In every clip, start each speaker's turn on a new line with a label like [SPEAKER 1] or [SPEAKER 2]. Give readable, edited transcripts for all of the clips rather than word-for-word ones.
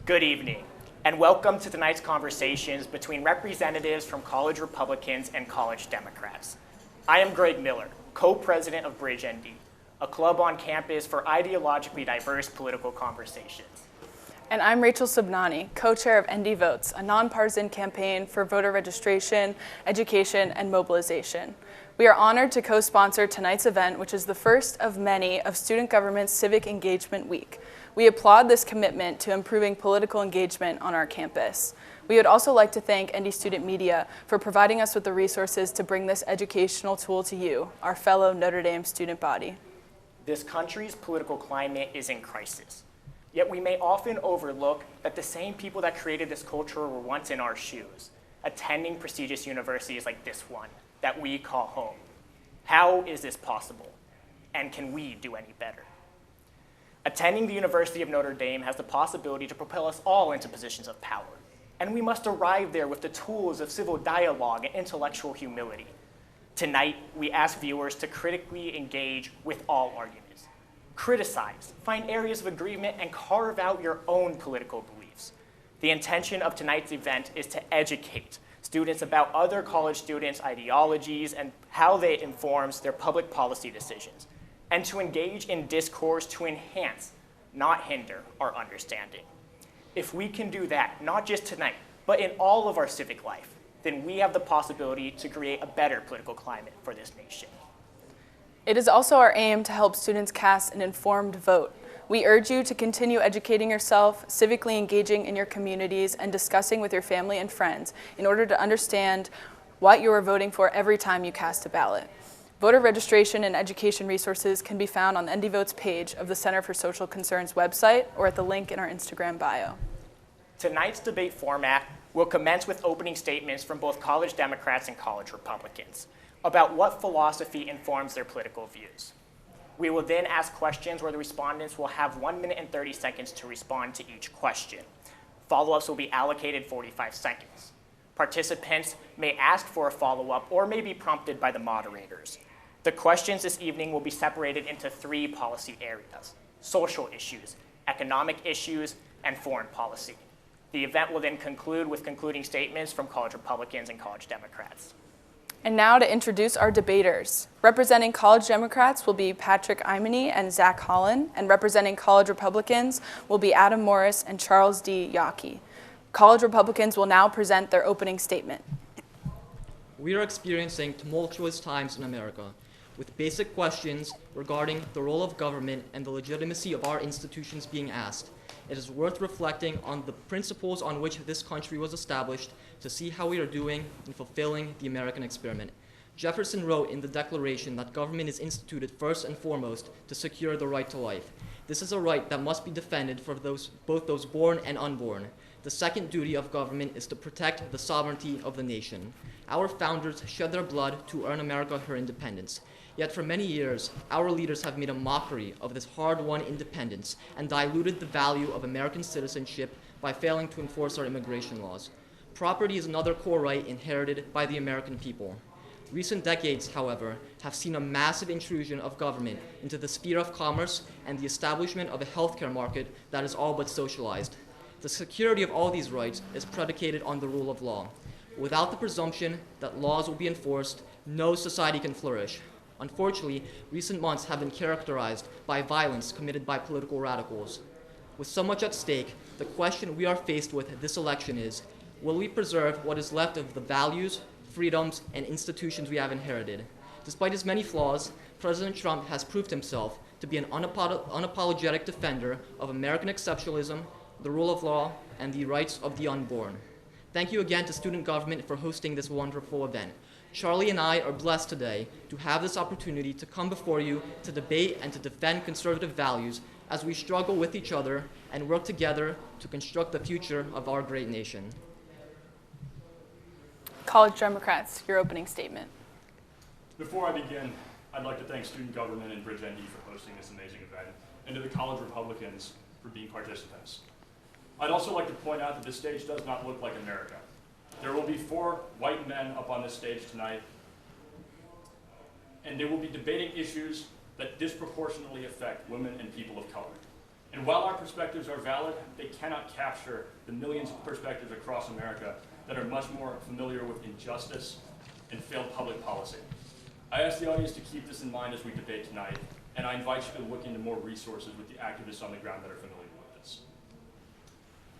[SPEAKER 1] Good evening, and welcome to tonight's conversations between representatives from college Republicans and college Democrats. I am Greg Miller, co-president of BridgeND, a club on campus for ideologically diverse political conversations.
[SPEAKER 2] And I'm Rachel Sabnani, co-chair of NDVotes, a nonpartisan campaign for voter registration, education, and mobilization. We are honored to co-sponsor tonight's event, which is the first of many of Student Government's Civic Engagement Week. We applaud this commitment to improving political engagement on our campus. We would also like to thank ND Student Media for providing us with the resources to bring this educational tool to you, our fellow Notre Dame student body.
[SPEAKER 1] This country's political climate is in crisis. Yet we may often overlook that the same people that created this culture were once in our shoes, attending prestigious universities like this one that we call home. How is this possible? And can we do any better? Attending the University of Notre Dame has the possibility to propel us all into positions of power, and we must arrive there with the tools of civil dialogue and intellectual humility. Tonight, we ask viewers to critically engage with all arguments. Criticize, find areas of agreement, and carve out your own political beliefs. The intention of tonight's event is to educate students about other college students' ideologies and how they informs their public policy decisions, and to engage in discourse to enhance, not hinder, our understanding. If we can do that, not just tonight, but in all of our civic life, then we have the possibility to create a better political climate for this nation.
[SPEAKER 2] It is also our aim to help students cast an informed vote. We urge you to continue educating yourself, civically engaging in your communities, and discussing with your family and friends in order to understand what you are voting for every time you cast a ballot. Voter registration and education resources can be found on the NDVotes page of the Center for Social Concerns website or at the link in our Instagram bio.
[SPEAKER 1] Tonight's debate format will commence with opening statements from both college Democrats and college Republicans about what philosophy informs their political views. We will then ask questions where the respondents will have 1 minute and 30 seconds to respond to each question. Follow-ups will be allocated 45 seconds. Participants may ask for a follow-up or may be prompted by the moderators. The questions this evening will be separated into 3 policy areas: social issues, economic issues, and foreign policy. The event will then conclude with concluding statements from college Republicans and college Democrats.
[SPEAKER 2] And now to introduce our debaters. Representing college Democrats will be Patrick AIMONE and Zach Holland, and representing college Republicans will be Adam Morris and Charles D-ZAHM. College Republicans will now present their opening statement.
[SPEAKER 3] We are experiencing tumultuous times in America, with basic questions regarding the role of government and the legitimacy of our institutions being asked. It is worth reflecting on the principles on which this country was established to see how we are doing in fulfilling the American experiment. Jefferson wrote in the Declaration that government is instituted first and foremost to secure the right to life. This is a right that must be defended for both those born and unborn. The second duty of government is to protect the sovereignty of the nation. Our founders shed their blood to earn America her independence. Yet for many years, our leaders have made a mockery of this hard-won independence and diluted the value of American citizenship by failing to enforce our immigration laws. Property is another core right inherited by the American people. Recent decades, however, have seen a massive intrusion of government into the sphere of commerce and the establishment of a healthcare market that is all but socialized. The security of all these rights is predicated on the rule of law. Without the presumption that laws will be enforced, no society can flourish. Unfortunately, recent months have been characterized by violence committed by political radicals. With so much at stake, the question we are faced with this election is, will we preserve what is left of the values, freedoms, and institutions we have inherited? Despite his many flaws, President Trump has proved himself to be an unapologetic defender of American exceptionalism, the rule of law, and the rights of the unborn. Thank you again to Student Government for hosting this wonderful event. Charlie and I are blessed today to have this opportunity to come before you to debate and to defend conservative values as we struggle with each other and work together to construct the future of our great nation.
[SPEAKER 2] College Democrats, your opening statement.
[SPEAKER 4] Before I begin, I'd like to thank Student Government and BridgeND for hosting this amazing event, and to the college Republicans for being participants. I'd also like to point out that this stage does not look like America. There will be 4 white men up on this stage tonight, and they will be debating issues that disproportionately affect women and people of color. And while our perspectives are valid, they cannot capture the millions of perspectives across America that are much more familiar with injustice and failed public policy. I ask the audience to keep this in mind as we debate tonight, and I invite you to look into more resources with the activists on the ground that are familiar with this.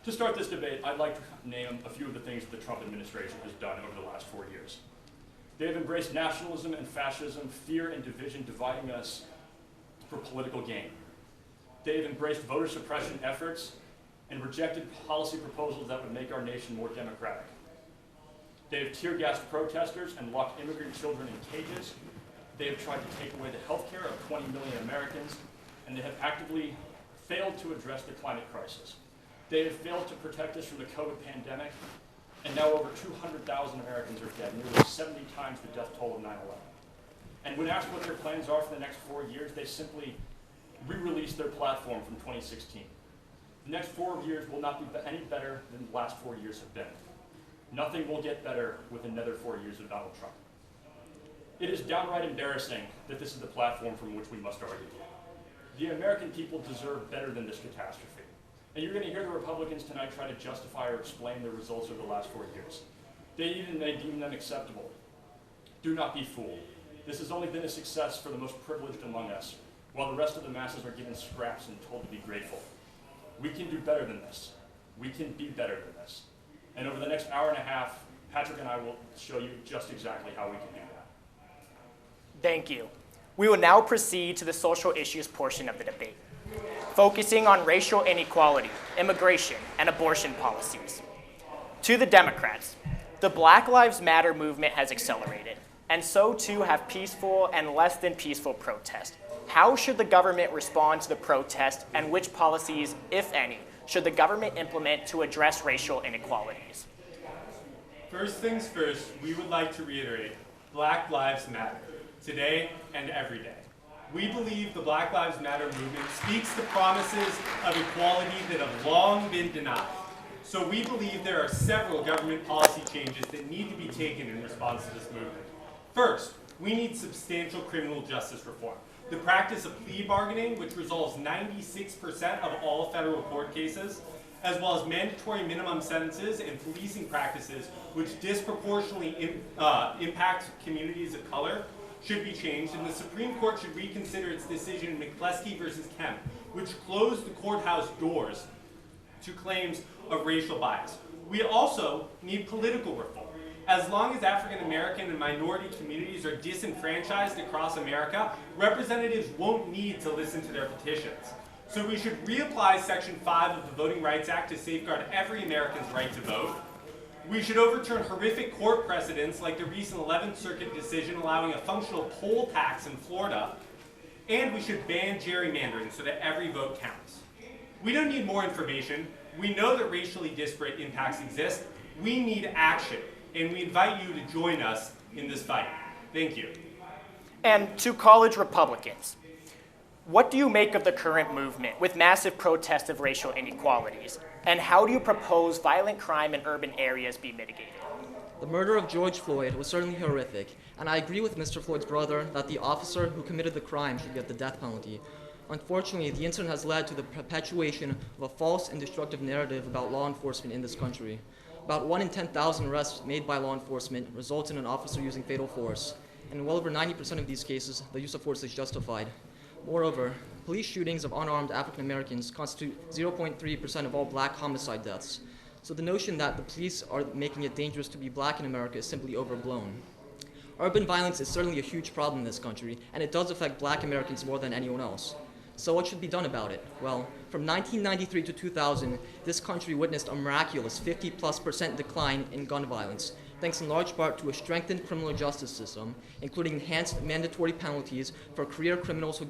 [SPEAKER 4] To start this debate, I'd like to name a few of the things that the Trump administration has done over the last 4 years. They have embraced nationalism and fascism, fear and division, dividing us for political gain. They have embraced voter suppression efforts and rejected policy proposals that would make our nation more democratic. They have tear-gassed protesters and locked immigrant children in cages. They have tried to take away the health care of 20 million Americans, and they have actively failed to address the climate crisis. They have failed to protect us from the COVID pandemic, and now over 200,000 Americans are dead, nearly 70 times the death toll of 9/11. And when asked what their plans are for the next 4 years, they simply re-released their platform from 2016. The next 4 years will not be any better than the last 4 years have been. Nothing will get better with another 4 years of Donald Trump. It is downright embarrassing that this is the platform from which we must argue. The American people deserve better than this catastrophe. And you're going to hear the Republicans tonight try to justify or explain the results of the last 4 years. They even may deem them acceptable. Do not be fooled. This has only been a success for the most privileged among us, while the rest of the masses are given scraps and told to be grateful. We can do better than this. We can be better than this. And over the next hour and a half, Patrick and I will show you just exactly how we can do that.
[SPEAKER 1] Thank you. We will now proceed to the social issues portion of the debate, focusing on racial inequality, immigration, and abortion policies. To the Democrats, the Black Lives Matter movement has accelerated, and so too have peaceful and less than peaceful protests. How should the government respond to the protest, and which policies, if any, should the government implement to address racial inequalities?
[SPEAKER 5] First things first, we would like to reiterate, Black Lives Matter, today and every day. We believe the Black Lives Matter movement speaks the promises of equality that have long been denied. So we believe there are several government policy changes that need to be taken in response to this movement. First, we need substantial criminal justice reform. The practice of plea bargaining, which resolves 96% of all federal court cases, as well as mandatory minimum sentences and policing practices which disproportionately impact communities of color, should be changed, and the Supreme Court should reconsider its decision in McCleskey versus Kemp, which closed the courthouse doors to claims of racial bias. We also need political reform. As long as African American and minority communities are disenfranchised across America, representatives won't need to listen to their petitions. So we should reapply Section 5 of the Voting Rights Act to safeguard every American's right to vote. We should overturn horrific court precedents like the recent 11th Circuit decision allowing a functional poll tax in Florida. And we should ban gerrymandering so that every vote counts. We don't need more information. We know that racially disparate impacts exist. We need action. And we invite you to join us in this fight. Thank you.
[SPEAKER 1] And to college Republicans, what do you make of the current movement with massive protests of racial inequalities? And how do you propose violent crime in urban areas be mitigated?
[SPEAKER 3] The murder of George Floyd was certainly horrific, and I agree with Mr. Floyd's brother that the officer who committed the crime should get the death penalty. Unfortunately, the incident has led to the perpetuation of a false and destructive narrative about law enforcement in this country. About 1 in 10,000 arrests made by law enforcement results in an officer using fatal force, and in well over 90% of these cases, the use of force is justified. Moreover, police shootings of unarmed African Americans constitute 0.3% of all black homicide deaths. So the notion that the police are making it dangerous to be black in America is simply overblown. Urban violence is certainly a huge problem in this country, and it does affect black Americans more than anyone else. So what should be done about it? Well, from 1993 to 2000, this country witnessed a miraculous 50+% decline in gun violence, thanks in large part to a strengthened criminal justice system, including enhanced mandatory penalties for career criminals who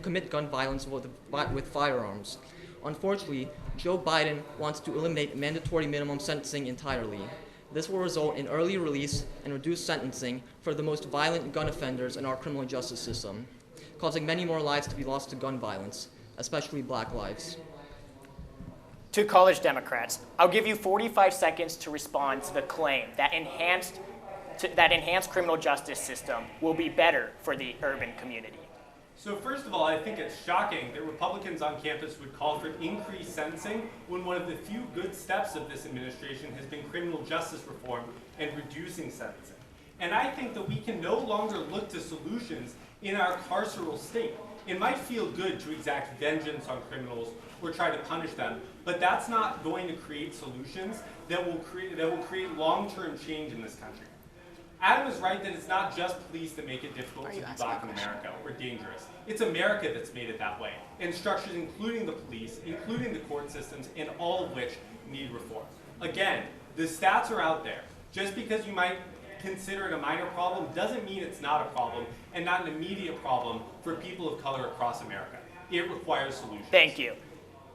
[SPEAKER 3] commit gun violence with firearms. Unfortunately, Joe Biden wants to eliminate mandatory minimum sentencing entirely. This will result in early release and reduced sentencing for the most violent gun offenders in our criminal justice system, causing many more lives to be lost to gun violence, especially black lives.
[SPEAKER 1] To college Democrats, I'll give you 45 seconds to respond to the claim that enhanced criminal justice system will be better for the urban community.
[SPEAKER 5] So first of all, I think it's shocking that Republicans on campus would call for increased sentencing when one of the few good steps of this administration has been criminal justice reform and reducing sentencing. And I think that we can no longer look to solutions in our carceral state. It might feel good to exact vengeance on criminals or try to punish them, but that's not going to create solutions that will create long-term change in this country. Adam is right that it's not just police that make it difficult to be black in America or dangerous. It's America that's made it that way, and structures including the police, including the court systems, and all of which need reform. Again, the stats are out there. Just because you might consider it a minor problem doesn't mean it's not a problem, and not an immediate problem for people of color across America. It requires solutions.
[SPEAKER 1] Thank you.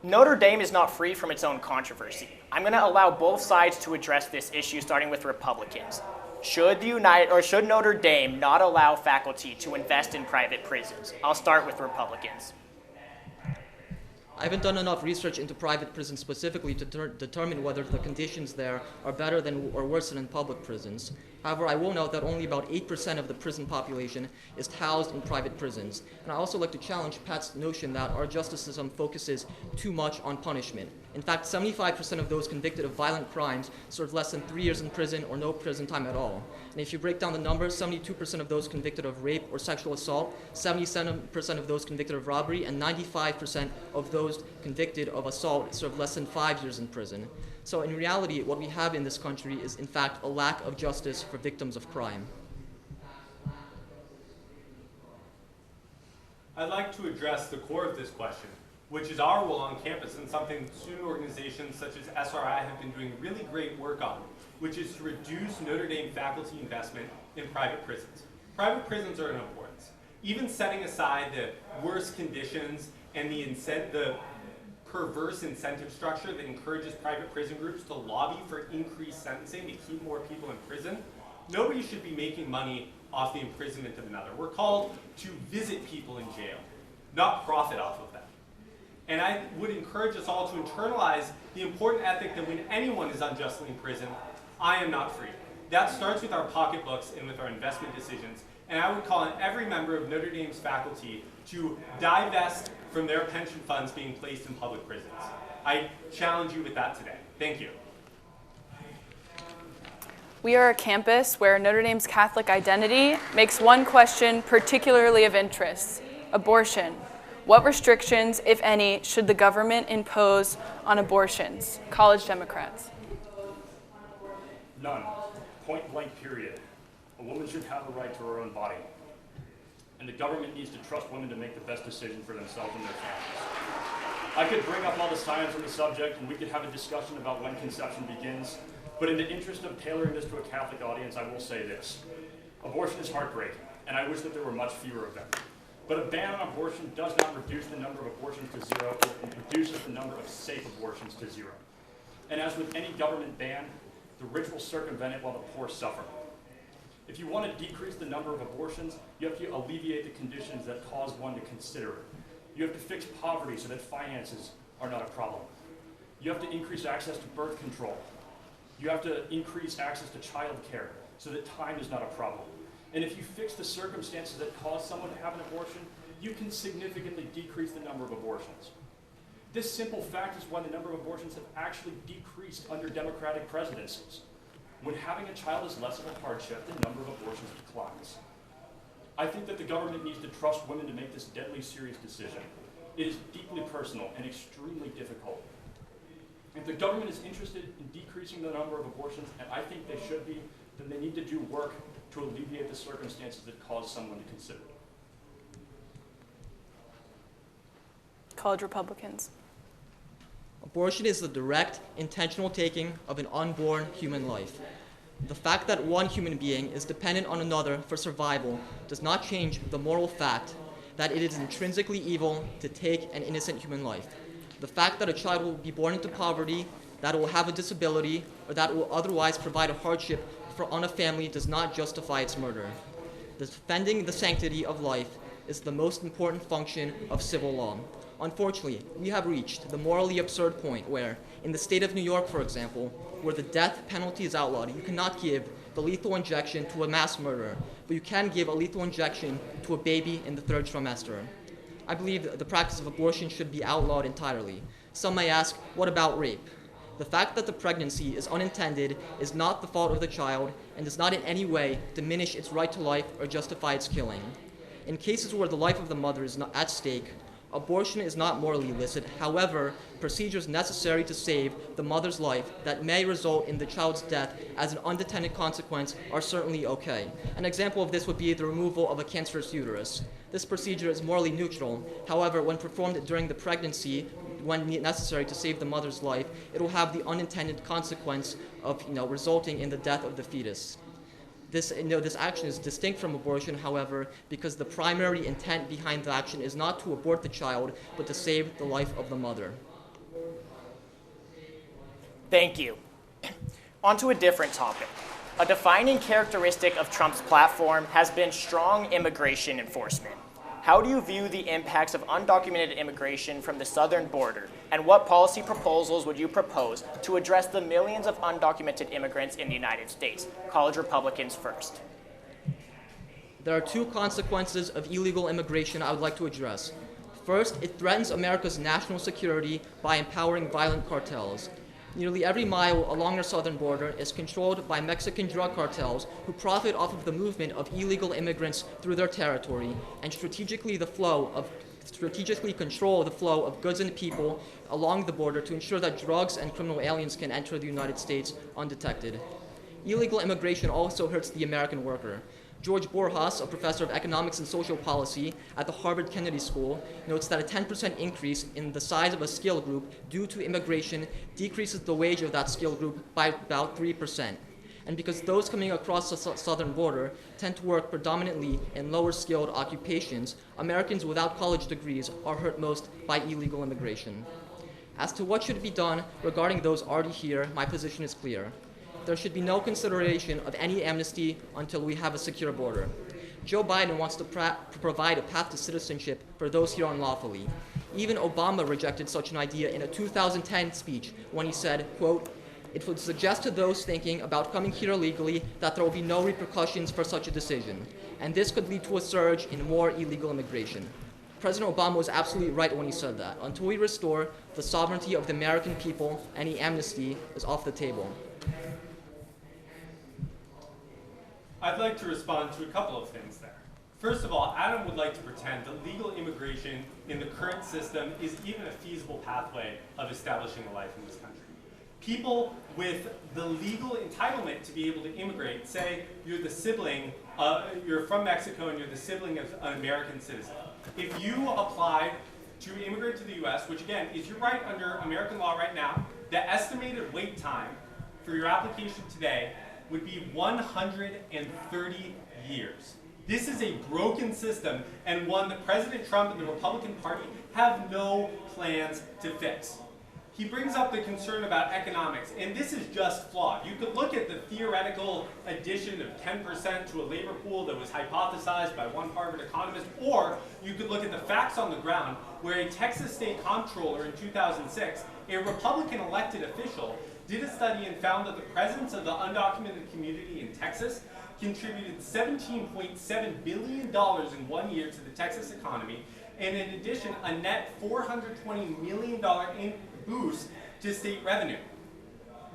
[SPEAKER 1] Notre Dame is not free from its own controversy. I'm going to allow both sides to address this issue, starting with Republicans. Should Notre Dame not allow faculty to invest in private prisons? I'll start with Republicans.
[SPEAKER 3] I haven't done enough research into private prisons specifically to determine whether the conditions there are better than or worse than in public prisons. However, I will note that only about 8% of the prison population is housed in private prisons. And I also like to challenge Pat's notion that our justice system focuses too much on punishment. In fact, 75% of those convicted of violent crimes serve less than 3 years in prison or no prison time at all. And if you break down the numbers, 72% of those convicted of rape or sexual assault, 77% of those convicted of robbery, and 95% of those convicted of assault serve less than 5 years in prison. So in reality, what we have in this country is, in fact, a lack of justice for victims of crime.
[SPEAKER 5] I'd like to address the core of this question, which is our role on campus and something student organizations such as SRI have been doing really great work on, which is to reduce Notre Dame faculty investment in private prisons. Private prisons are an importance. Even setting aside the worst conditions and the perverse incentive structure that encourages private prison groups to lobby for increased sentencing to keep more people in prison, nobody should be making money off the imprisonment of another. We're called to visit people in jail, not profit off of them. And I would encourage us all to internalize the important ethic that when anyone is unjustly in prison, I am not free. That starts with our pocketbooks and with our investment decisions. And I would call on every member of Notre Dame's faculty to divest from their pension funds being placed in public prisons. I challenge you with that today. Thank you.
[SPEAKER 2] We are a campus where Notre Dame's Catholic identity makes one question particularly of interest: abortion. What restrictions, if any, should the government impose on abortions? College Democrats.
[SPEAKER 4] None. Point blank period. A woman should have a right to her own body. And the government needs to trust women to make the best decision for themselves and their families. I could bring up all the science on the subject and we could have a discussion about when conception begins, but in the interest of tailoring this to a Catholic audience, I will say this. Abortion is heartbreaking, and I wish that there were much fewer of them. But a ban on abortion does not reduce the number of abortions to zero, it reduces the number of safe abortions to zero. And as with any government ban, the rich will circumvent it while the poor suffer. If you want to decrease the number of abortions, you have to alleviate the conditions that cause one to consider it. You have to fix poverty so that finances are not a problem. You have to increase access to birth control. You have to increase access to child care so that time is not a problem. And if you fix the circumstances that cause someone to have an abortion, you can significantly decrease the number of abortions. This simple fact is why the number of abortions have actually decreased under Democratic presidencies. When having a child is less of a hardship, the number of abortions declines. I think that the government needs to trust women to make this deadly serious decision. It is deeply personal and extremely difficult. If the government is interested in decreasing the number of abortions, and I think they should be, then they need to do work to alleviate the circumstances that cause someone to consider it.
[SPEAKER 2] College Republicans.
[SPEAKER 3] Abortion is the direct, intentional taking of an unborn human life. The fact that one human being is dependent on another for survival does not change the moral fact that it is intrinsically evil to take an innocent human life. The fact that a child will be born into poverty, that it will have a disability, or that it will otherwise provide a hardship on a family does not justify its murder. Defending the sanctity of life is the most important function of civil law. Unfortunately, we have reached the morally absurd point where, in the state of New York, for example, where the death penalty is outlawed, you cannot give the lethal injection to a mass murderer, but you can give a lethal injection to a baby in the 3rd trimester. I believe the practice of abortion should be outlawed entirely. Some may ask, what about rape? The fact that the pregnancy is unintended is not the fault of the child and does not in any way diminish its right to life or justify its killing. In cases where the life of the mother is not at stake, abortion is not morally illicit. However, procedures necessary to save the mother's life that may result in the child's death as an unintended consequence are certainly okay. An example of this would be the removal of a cancerous uterus. This procedure is morally neutral. However, when performed during the pregnancy, when necessary to save the mother's life, it will have the unintended consequence of resulting in the death of the fetus. This action is distinct from abortion, however, because the primary intent behind the action is not to abort the child, but to save the life of the mother.
[SPEAKER 1] Thank you. On to a different topic. A defining characteristic of Trump's platform has been strong immigration enforcement. How do you view the impacts of undocumented immigration from the southern border, and what policy proposals would you propose to address the millions of undocumented immigrants in the United States? College Republicans first.
[SPEAKER 3] There are 2 consequences of illegal immigration I would like to address. First, it threatens America's national security by empowering violent cartels. Nearly every mile along our southern border is controlled by Mexican drug cartels who profit off of the movement of illegal immigrants through their territory and strategically control the flow of goods and people along the border to ensure that drugs and criminal aliens can enter the United States undetected. Illegal immigration also hurts the American worker. George Borjas, a professor of economics and social policy at the Harvard Kennedy School, notes that a 10% increase in the size of a skill group due to immigration decreases the wage of that skill group by about 3%. And because those coming across the southern border tend to work predominantly in lower skilled occupations, Americans without college degrees are hurt most by illegal immigration. As to what should be done regarding those already here, my position is clear. There should be no consideration of any amnesty until we have a secure border. Joe Biden wants to provide a path to citizenship for those here unlawfully. Even Obama rejected such an idea in a 2010 speech when he said, quote, "It would suggest to those thinking about coming here illegally that there will be no repercussions for such a decision, and this could lead to a surge in more illegal immigration." President Obama was absolutely right when he said that. Until we restore the sovereignty of the American people, any amnesty is off the table.
[SPEAKER 5] I'd like to respond to a couple of things there. First of all, Adam would like to pretend that legal immigration in the current system is even a feasible pathway of establishing a life in this country. People with the legal entitlement to be able to immigrate, say you're the sibling, you're from Mexico and you're the sibling of an American citizen. If you applied to immigrate to the US, which again is your right under American law right now, the estimated wait time for your application today would be 130 years. This is a broken system and one that President Trump and the Republican Party have no plans to fix. He brings up the concern about economics, and this is just flawed. You could look at the theoretical addition of 10% to a labor pool that was hypothesized by one Harvard economist, or you could look at the facts on the ground where a Texas state comptroller in 2006, a Republican elected official, did a study and found that the presence of the undocumented community in Texas contributed $17.7 billion in 1 year to the Texas economy, and in addition, a net $420 million boost to state revenue.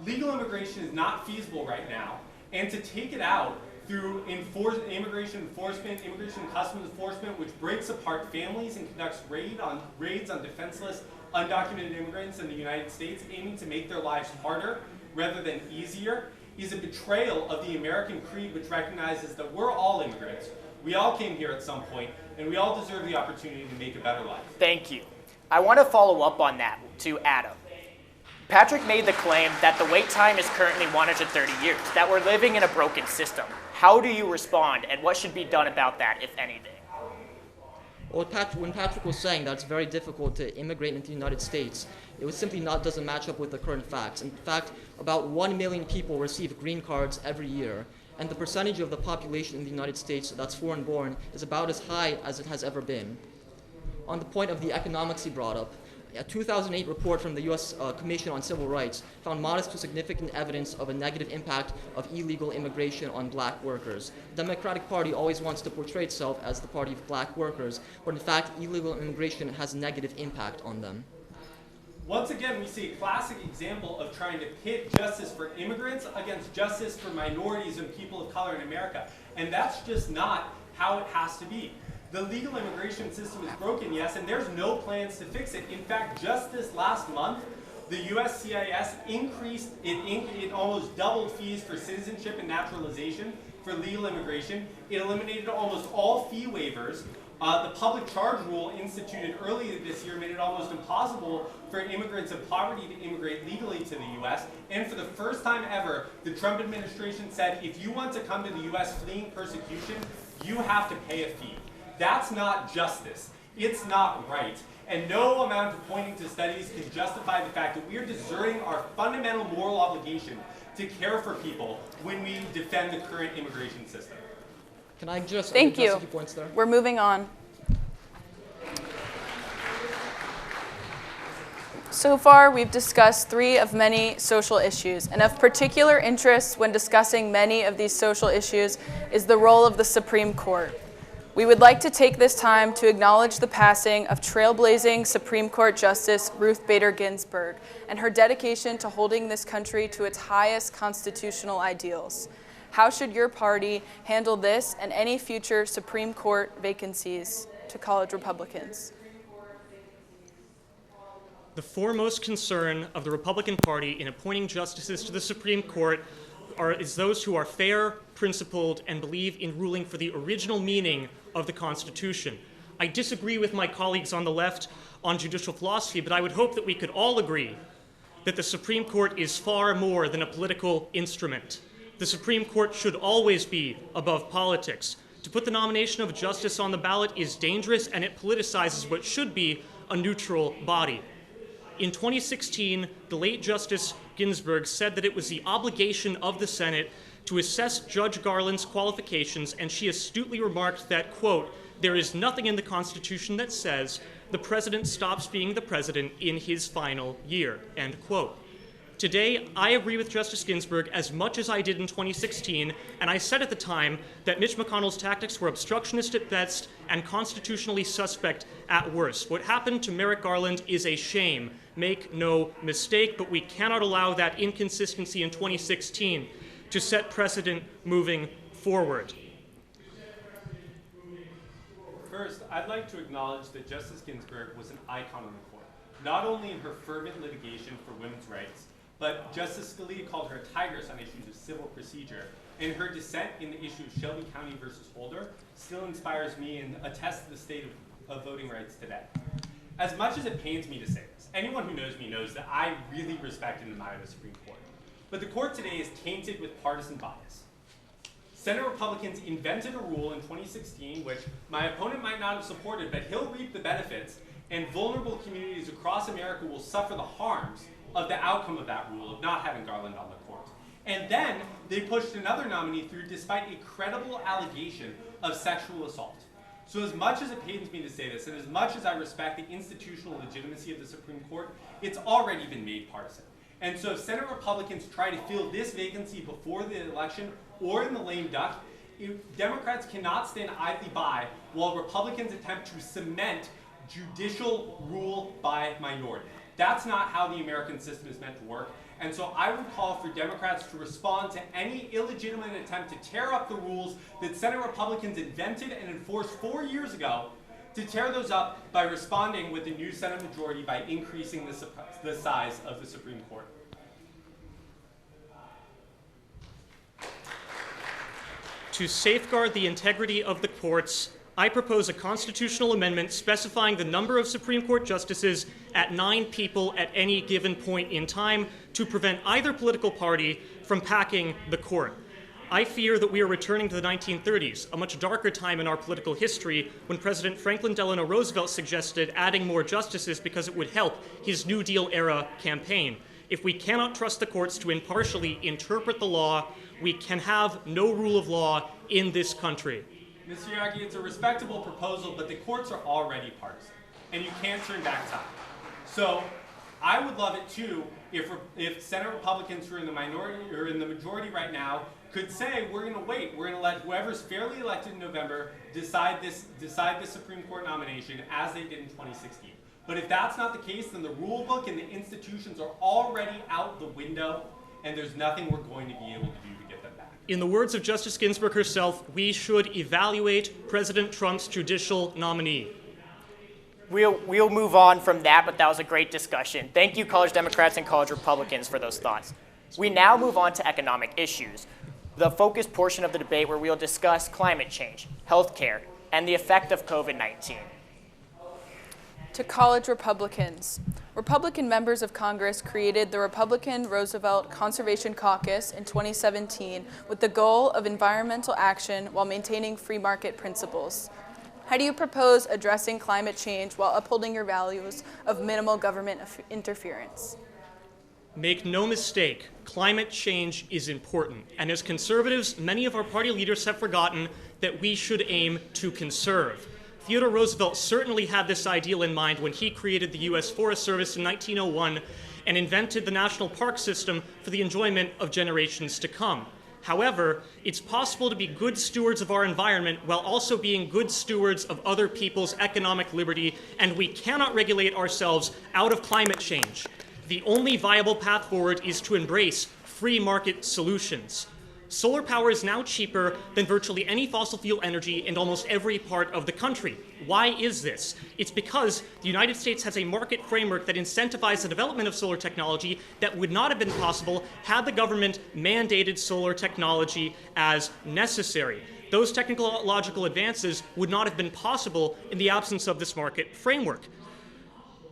[SPEAKER 5] Legal immigration is not feasible right now, and to take it out through immigration enforcement, immigration and customs enforcement, which breaks apart families and conducts raids on defenseless undocumented immigrants in the United States, aiming to make their lives harder rather than easier, is a betrayal of the American creed, which recognizes that we're all immigrants. We all came here at some point, and we all deserve the opportunity to make a better life.
[SPEAKER 1] Thank you. I want to follow up on that to Adam. Patrick made the claim that the wait time is currently 130 years, that we're living in a broken system. How do you respond, and what should be done about that, if anything?
[SPEAKER 3] Well, when Patrick was saying that it's very difficult to immigrate into the United States, it was simply doesn't match up with the current facts. In fact, about 1 million people receive green cards every year, and the percentage of the population in the United States that's foreign-born is about as high as it has ever been. On the point of the economics he brought up, A 2008 report from the U.S. Commission on Civil Rights found modest to significant evidence of a negative impact of illegal immigration on black workers. The Democratic Party always wants to portray itself as the party of black workers, but in fact, illegal immigration has a negative impact on them.
[SPEAKER 5] Once again, we see a classic example of trying to pit justice for immigrants against justice for minorities and people of color in America. And that's just not how it has to be. The legal immigration system is broken, yes, and there's no plans to fix it. In fact, just this last month, the USCIS increased, it almost doubled fees for citizenship and naturalization for legal immigration. It eliminated almost all fee waivers. The public charge rule instituted earlier this year made it almost impossible for immigrants of poverty to immigrate legally to the U.S. And for the first time ever, the Trump administration said, if you want to come to the U.S. fleeing persecution, you have to pay a fee. That's not justice. It's not right. And no amount of pointing to studies can justify the fact that we are deserting our fundamental moral obligation to care for people when we defend the current immigration system.
[SPEAKER 3] Can I just
[SPEAKER 2] Thank you.
[SPEAKER 3] a few points there?
[SPEAKER 2] We're moving on. So far, we've discussed 3 of many social issues, and of particular interest when discussing many of these social issues is the role of the Supreme Court. We would like to take this time to acknowledge the passing of trailblazing Supreme Court Justice Ruth Bader Ginsburg and her dedication to holding this country to its highest constitutional ideals. How should your party handle this and any future Supreme Court vacancies to college Republicans?
[SPEAKER 6] The foremost concern of the Republican Party in appointing justices to the Supreme Court is those who are fair, principled, and believe in ruling for the original meaning of the Constitution. I disagree with my colleagues on the left on judicial philosophy, but I would hope that we could all agree that the Supreme Court is far more than a political instrument. The Supreme Court should always be above politics. To put the nomination of a justice on the ballot is dangerous, and it politicizes what should be a neutral body. In 2016, the late Justice Ginsburg said that it was the obligation of the Senate to assess Judge Garland's qualifications, and she astutely remarked that, quote, "There is nothing in the Constitution that says the president stops being the president in his final year," end quote. Today, I agree with Justice Ginsburg as much as I did in 2016, and I said at the time that Mitch McConnell's tactics were obstructionist at best and constitutionally suspect at worst. What happened to Merrick Garland is a shame, make no mistake, but we cannot allow that inconsistency in 2016 to set precedent moving forward.
[SPEAKER 5] First, I'd like to acknowledge that Justice Ginsburg was an icon on the court, not only in her fervent litigation for women's rights, but Justice Scalia called her a tigress on issues of civil procedure, and her dissent in the issue of Shelby County versus Holder still inspires me and attests to the state of voting rights today. As much as it pains me to say this, anyone who knows me knows that I really respect and admire the Supreme Court. But the court today is tainted with partisan bias. Senate Republicans invented a rule in 2016, which my opponent might not have supported, but he'll reap the benefits, and vulnerable communities across America will suffer the harms of the outcome of that rule, of not having Garland on the court. And then they pushed another nominee through despite a credible allegation of sexual assault. So as much as it pains me to say this, and as much as I respect the institutional legitimacy of the Supreme Court, it's already been made partisan. And so if Senate Republicans try to fill this vacancy before the election or in the lame duck, Democrats cannot stand idly by while Republicans attempt to cement judicial rule by minority. That's not how the American system is meant to work. And so I would call for Democrats to respond to any illegitimate attempt to tear up the rules that Senate Republicans invented and enforced 4 years ago, to tear those up by responding with the new Senate majority by increasing the size of the Supreme Court.
[SPEAKER 6] To safeguard the integrity of the courts, I propose a constitutional amendment specifying the number of Supreme Court justices at 9 people at any given point in time to prevent either political party from packing the court. I fear that we are returning to the 1930s, a much darker time in our political history, when President Franklin Delano Roosevelt suggested adding more justices because it would help his New Deal era campaign. If we cannot trust the courts to impartially interpret the law, we can have no rule of law in this country.
[SPEAKER 5] Mr. Yagi, it's a respectable proposal, but the courts are already partisan, and you can't turn back time. So I would love it too if Senate Republicans who are in the minority or in the majority right now could say, we're going to wait. We're going to let whoever's fairly elected in November decide the Supreme Court nomination as they did in 2016. But if that's not the case, then the rule book and the institutions are already out the window, and there's nothing we're going to be able to do to get them back.
[SPEAKER 6] In the words of Justice Ginsburg herself, we should evaluate President Trump's judicial nominee.
[SPEAKER 1] We'll move on from that, but that was a great discussion. Thank you, College Democrats and College Republicans, for those thoughts. We now move on to economic issues, the focused portion of the debate where we'll discuss climate change, healthcare, and the effect of COVID-19.
[SPEAKER 2] To college Republicans. Republican members of Congress created the Republican Roosevelt Conservation Caucus in 2017 with the goal of environmental action while maintaining free market principles. How do you propose addressing climate change while upholding your values of minimal government interference?
[SPEAKER 6] Make no mistake, climate change is important. And as conservatives, many of our party leaders have forgotten that we should aim to conserve. Theodore Roosevelt certainly had this ideal in mind when he created the U.S. Forest Service in 1901 and invented the national park system for the enjoyment of generations to come. However, it's possible to be good stewards of our environment while also being good stewards of other people's economic liberty, and we cannot regulate ourselves out of climate change. The only viable path forward is to embrace free market solutions. Solar power is now cheaper than virtually any fossil fuel energy in almost every part of the country. Why is this? It's because the United States has a market framework that incentivizes the development of solar technology that would not have been possible had the government mandated solar technology as necessary. Those technological advances would not have been possible in the absence of this market framework.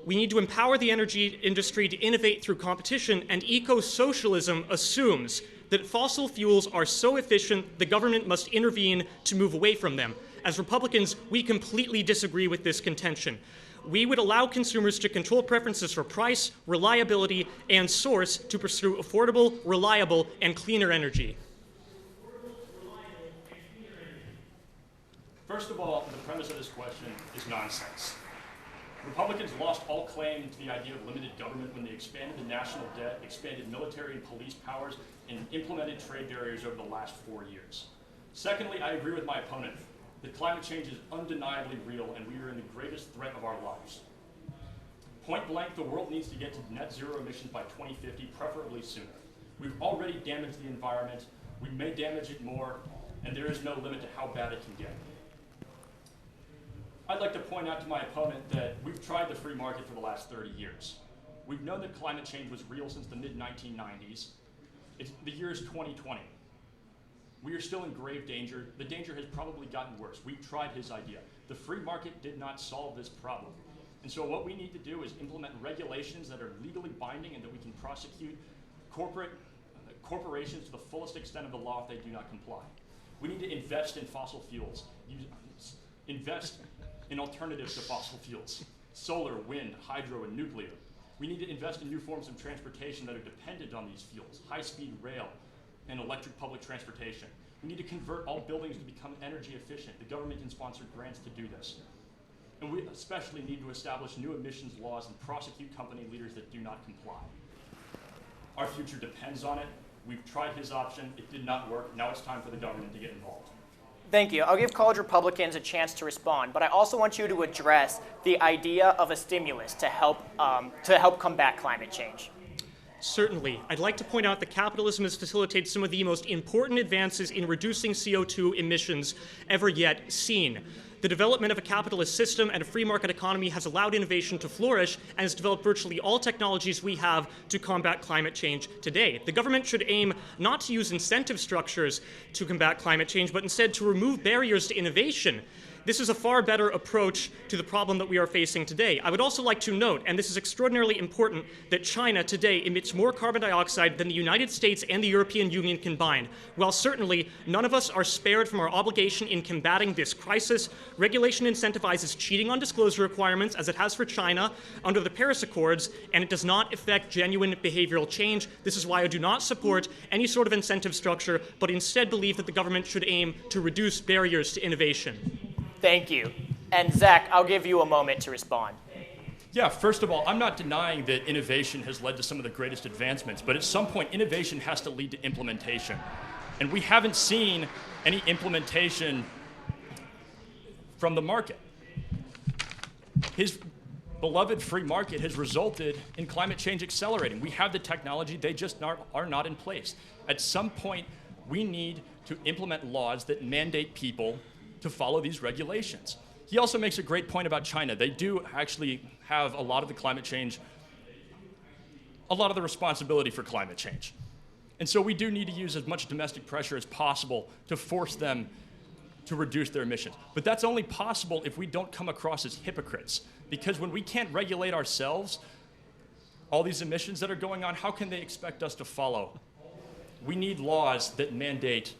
[SPEAKER 6] We need to empower the energy industry to innovate through competition, and eco-socialism assumes that fossil fuels are so efficient the government must intervene to move away from them. As Republicans, we completely disagree with this contention. We would allow consumers to control preferences for price, reliability, and source to pursue affordable, reliable, and cleaner energy.
[SPEAKER 4] First of all, the premise of this question is nonsense. Republicans lost all claim to the idea of limited government when they expanded the national debt, expanded military and police powers, and implemented trade barriers over the last 4 years. Secondly, I agree with my opponent that climate change is undeniably real and we are in the greatest threat of our lives. Point blank, the world needs to get to net zero emissions by 2050, preferably sooner. We've already damaged the environment, we may damage it more, and there is no limit to how bad it can get. I'd like to point out to my opponent that we've tried the free market for the last 30 years. We've known that climate change was real since the mid-1990s. The year is 2020. We are still in grave danger. The danger has probably gotten worse. We've tried his idea. The free market did not solve this problem. And so what we need to do is implement regulations that are legally binding and that we can prosecute corporations to the fullest extent of the law if they do not comply. We need to invest in fossil fuels, invest in alternatives to fossil fuels, solar, wind, hydro, and nuclear. We need to invest in new forms of transportation that are dependent on these fuels, high-speed rail and electric public transportation. We need to convert all buildings to become energy efficient. The government can sponsor grants to do this. And we especially need to establish new emissions laws and prosecute company leaders that do not comply. Our future depends on it. We've tried his option. It did not work. Now it's time for the government to get involved.
[SPEAKER 1] Thank you. I'll give college Republicans a chance to respond, but I also want you to address the idea of a stimulus to help combat climate change.
[SPEAKER 6] Certainly. I'd like to point out that capitalism has facilitated some of the most important advances in reducing CO2 emissions ever yet seen. The development of a capitalist system and a free market economy has allowed innovation to flourish and has developed virtually all technologies we have to combat climate change today. The government should aim not to use incentive structures to combat climate change, but instead to remove barriers to innovation. This is a far better approach to the problem that we are facing today. I would also like to note, and this is extraordinarily important, that China today emits more carbon dioxide than the United States and the European Union combined. While certainly none of us are spared from our obligation in combating this crisis, regulation incentivizes cheating on disclosure requirements, as it has for China under the Paris Accords, and it does not affect genuine behavioral change. This is why I do not support any sort of incentive structure, but instead believe that the government should aim to reduce barriers to innovation.
[SPEAKER 1] Thank you. And Zach, I'll give you a moment to respond.
[SPEAKER 4] Yeah, first of all, I'm not denying that innovation has led to some of the greatest advancements, but at some point, innovation has to lead to implementation. And we haven't seen any implementation from the market. His beloved free market has resulted in climate change accelerating. We have the technology, they just are not in place. At some point, we need to implement laws that mandate people to follow these regulations. He also makes a great point about China. They do actually have a lot of the climate change, a lot of the responsibility for climate change. And so we do need to use as much domestic pressure as possible to force them to reduce their emissions. But that's only possible if we don't come across as hypocrites. Because when we can't regulate ourselves, all these emissions that are going on, how can they expect us to follow? We need laws that mandate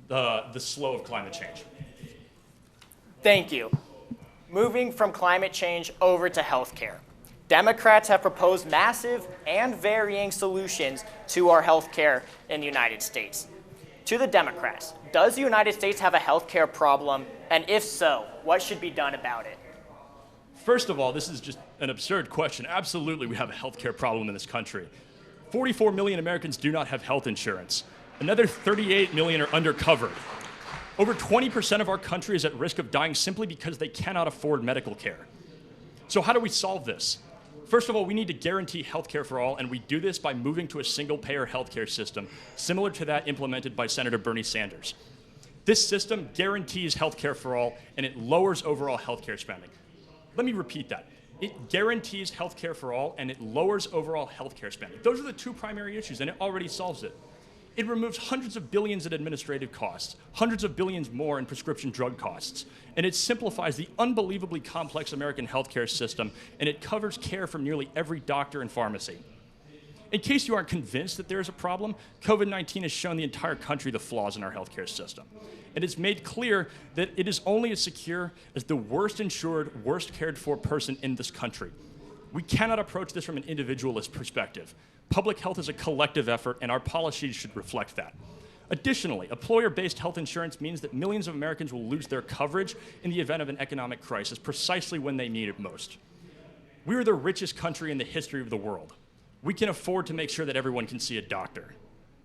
[SPEAKER 4] the slow of climate change.
[SPEAKER 1] Thank you. Moving from climate change over to healthcare. Democrats have proposed massive and varying solutions to our healthcare in the United States. To the Democrats, does the United States have a healthcare problem? And if so, what should be done about it?
[SPEAKER 4] First of all, this is just an absurd question. Absolutely, we have a healthcare problem in this country. 44 million Americans do not have health insurance. Another 38 million are undercovered. Over 20% of our country is at risk of dying simply because they cannot afford medical care. So how do we solve this? First of all, we need to guarantee health care for all, and we do this by moving to a single-payer healthcare system, similar to that implemented by Senator Bernie Sanders. This system guarantees health care for all, and it lowers overall health care spending. Let me repeat that. It guarantees health care for all, and it lowers overall health care spending. Those are the two primary issues, and it already solves it. It removes hundreds of billions in administrative costs, hundreds of billions more in prescription drug costs, and it simplifies the unbelievably complex American healthcare system, and it covers care from nearly every doctor and pharmacy. In case you aren't convinced that there is a problem, COVID-19 has shown the entire country the flaws in our healthcare system. And it's made clear that it is only as secure as the worst insured, worst cared for person in this country. We cannot approach this from an individualist perspective. Public health is a collective effort, and our policies should reflect that. Additionally, employer-based health insurance means that millions of Americans will lose their coverage in the event of an economic crisis, precisely when they need it most. We are the richest country in the history of the world. We can afford to make sure that everyone can see a doctor.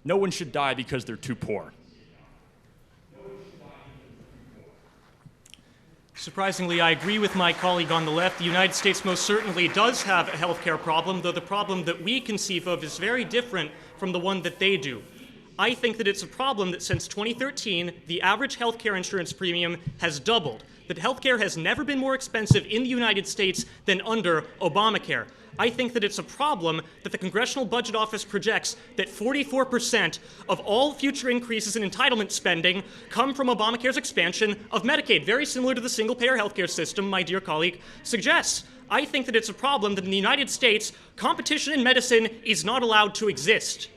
[SPEAKER 4] No one should die because they're too poor.
[SPEAKER 6] Surprisingly, I agree with my colleague on the left. The United States most certainly does have a healthcare problem, though the problem that we conceive of is very different from the one that they do. I think that it's a problem that since 2013, the average healthcare insurance premium has doubled, that healthcare has never been more expensive in the United States than under Obamacare. I think that it's a problem that the Congressional Budget Office projects that 44% of all future increases in entitlement spending come from Obamacare's expansion of Medicaid, very similar to the single-payer healthcare system my dear colleague suggests. I think that it's a problem that in the United States, competition in medicine is not allowed to exist.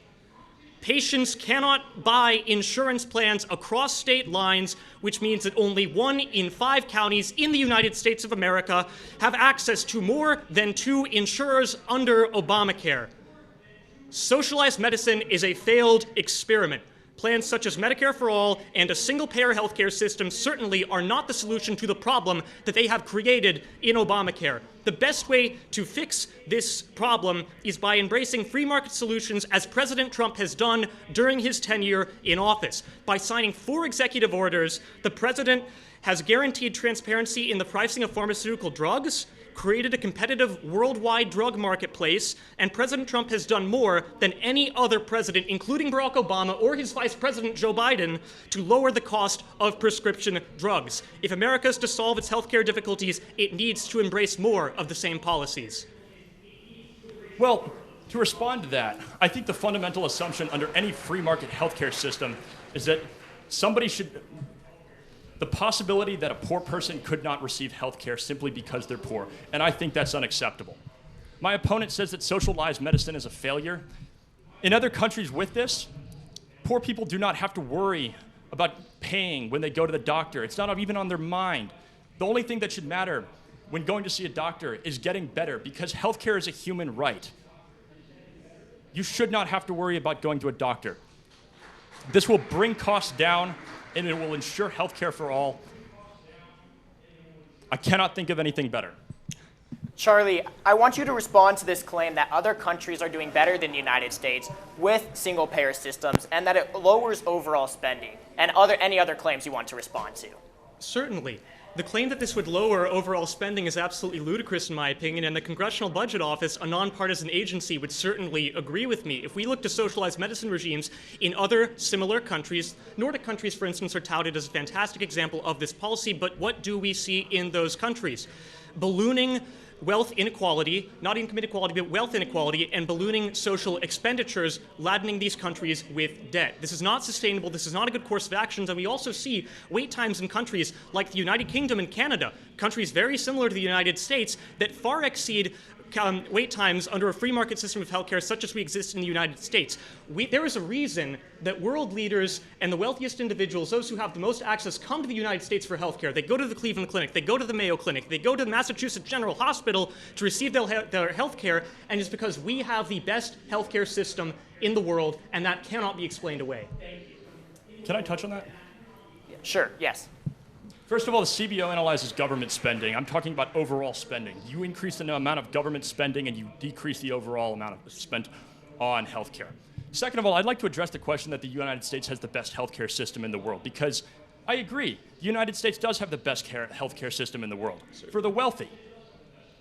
[SPEAKER 6] Patients cannot buy insurance plans across state lines, which means that only 1 in 5 counties in the United States of America have access to more than 2 insurers under Obamacare. Socialized medicine is a failed experiment. Plans such as Medicare for All and a single-payer healthcare system certainly are not the solution to the problem that they have created in Obamacare. The best way to fix this problem is by embracing free market solutions, as President Trump has done during his tenure in office. By signing 4 executive orders, the president has guaranteed transparency in the pricing of pharmaceutical drugs, created a competitive worldwide drug marketplace, and President Trump has done more than any other president, including Barack Obama or his vice president Joe Biden, to lower the cost of prescription drugs. If America is to solve its healthcare difficulties, it needs to embrace more of the same policies.
[SPEAKER 4] Well, to respond to that, I think the fundamental assumption under any free market healthcare system is that the possibility that a poor person could not receive health care simply because they're poor, and I think that's unacceptable. My opponent says that socialized medicine is a failure. In other countries with this, poor people do not have to worry about paying when they go to the doctor. It's not even on their mind. The only thing that should matter when going to see a doctor is getting better, because health care is a human right. You should not have to worry about going to a doctor. This will bring costs down, and it will ensure health care for all. I cannot think of anything better.
[SPEAKER 1] Charlie, I want you to respond to this claim that other countries are doing better than the United States with single-payer systems and that it lowers overall spending, and any other claims you want to respond to.
[SPEAKER 6] Certainly. The claim that this would lower overall spending is absolutely ludicrous in my opinion, and the Congressional Budget Office, a nonpartisan agency, would certainly agree with me. If we look to socialized medicine regimes in other similar countries, Nordic countries, for instance, are touted as a fantastic example of this policy, but what do we see in those countries? Ballooning wealth inequality, not income inequality, but wealth inequality, and ballooning social expenditures, ladening these countries with debt. This is not sustainable. This is not a good course of actions. And we also see wait times in countries like the United Kingdom and Canada, countries very similar to the United States, that far exceed wait times under a free market system of healthcare such as we exist in the United States. There is a reason that world leaders and the wealthiest individuals, those who have the most access, come to the United States for healthcare. They go to the Cleveland Clinic, they go to the Mayo Clinic, they go to the Massachusetts General Hospital to receive their healthcare, and it's because we have the best healthcare system in the world, and that cannot be explained away.
[SPEAKER 4] Can I touch on that?
[SPEAKER 1] Sure, yes.
[SPEAKER 4] First of all, the CBO analyzes government spending. I'm talking about overall spending. You increase the amount of government spending and you decrease the overall amount of spent on healthcare. Second of all, I'd like to address the question that the United States has the best healthcare system in the world, because I agree, the United States does have the best healthcare system in the world. For the wealthy.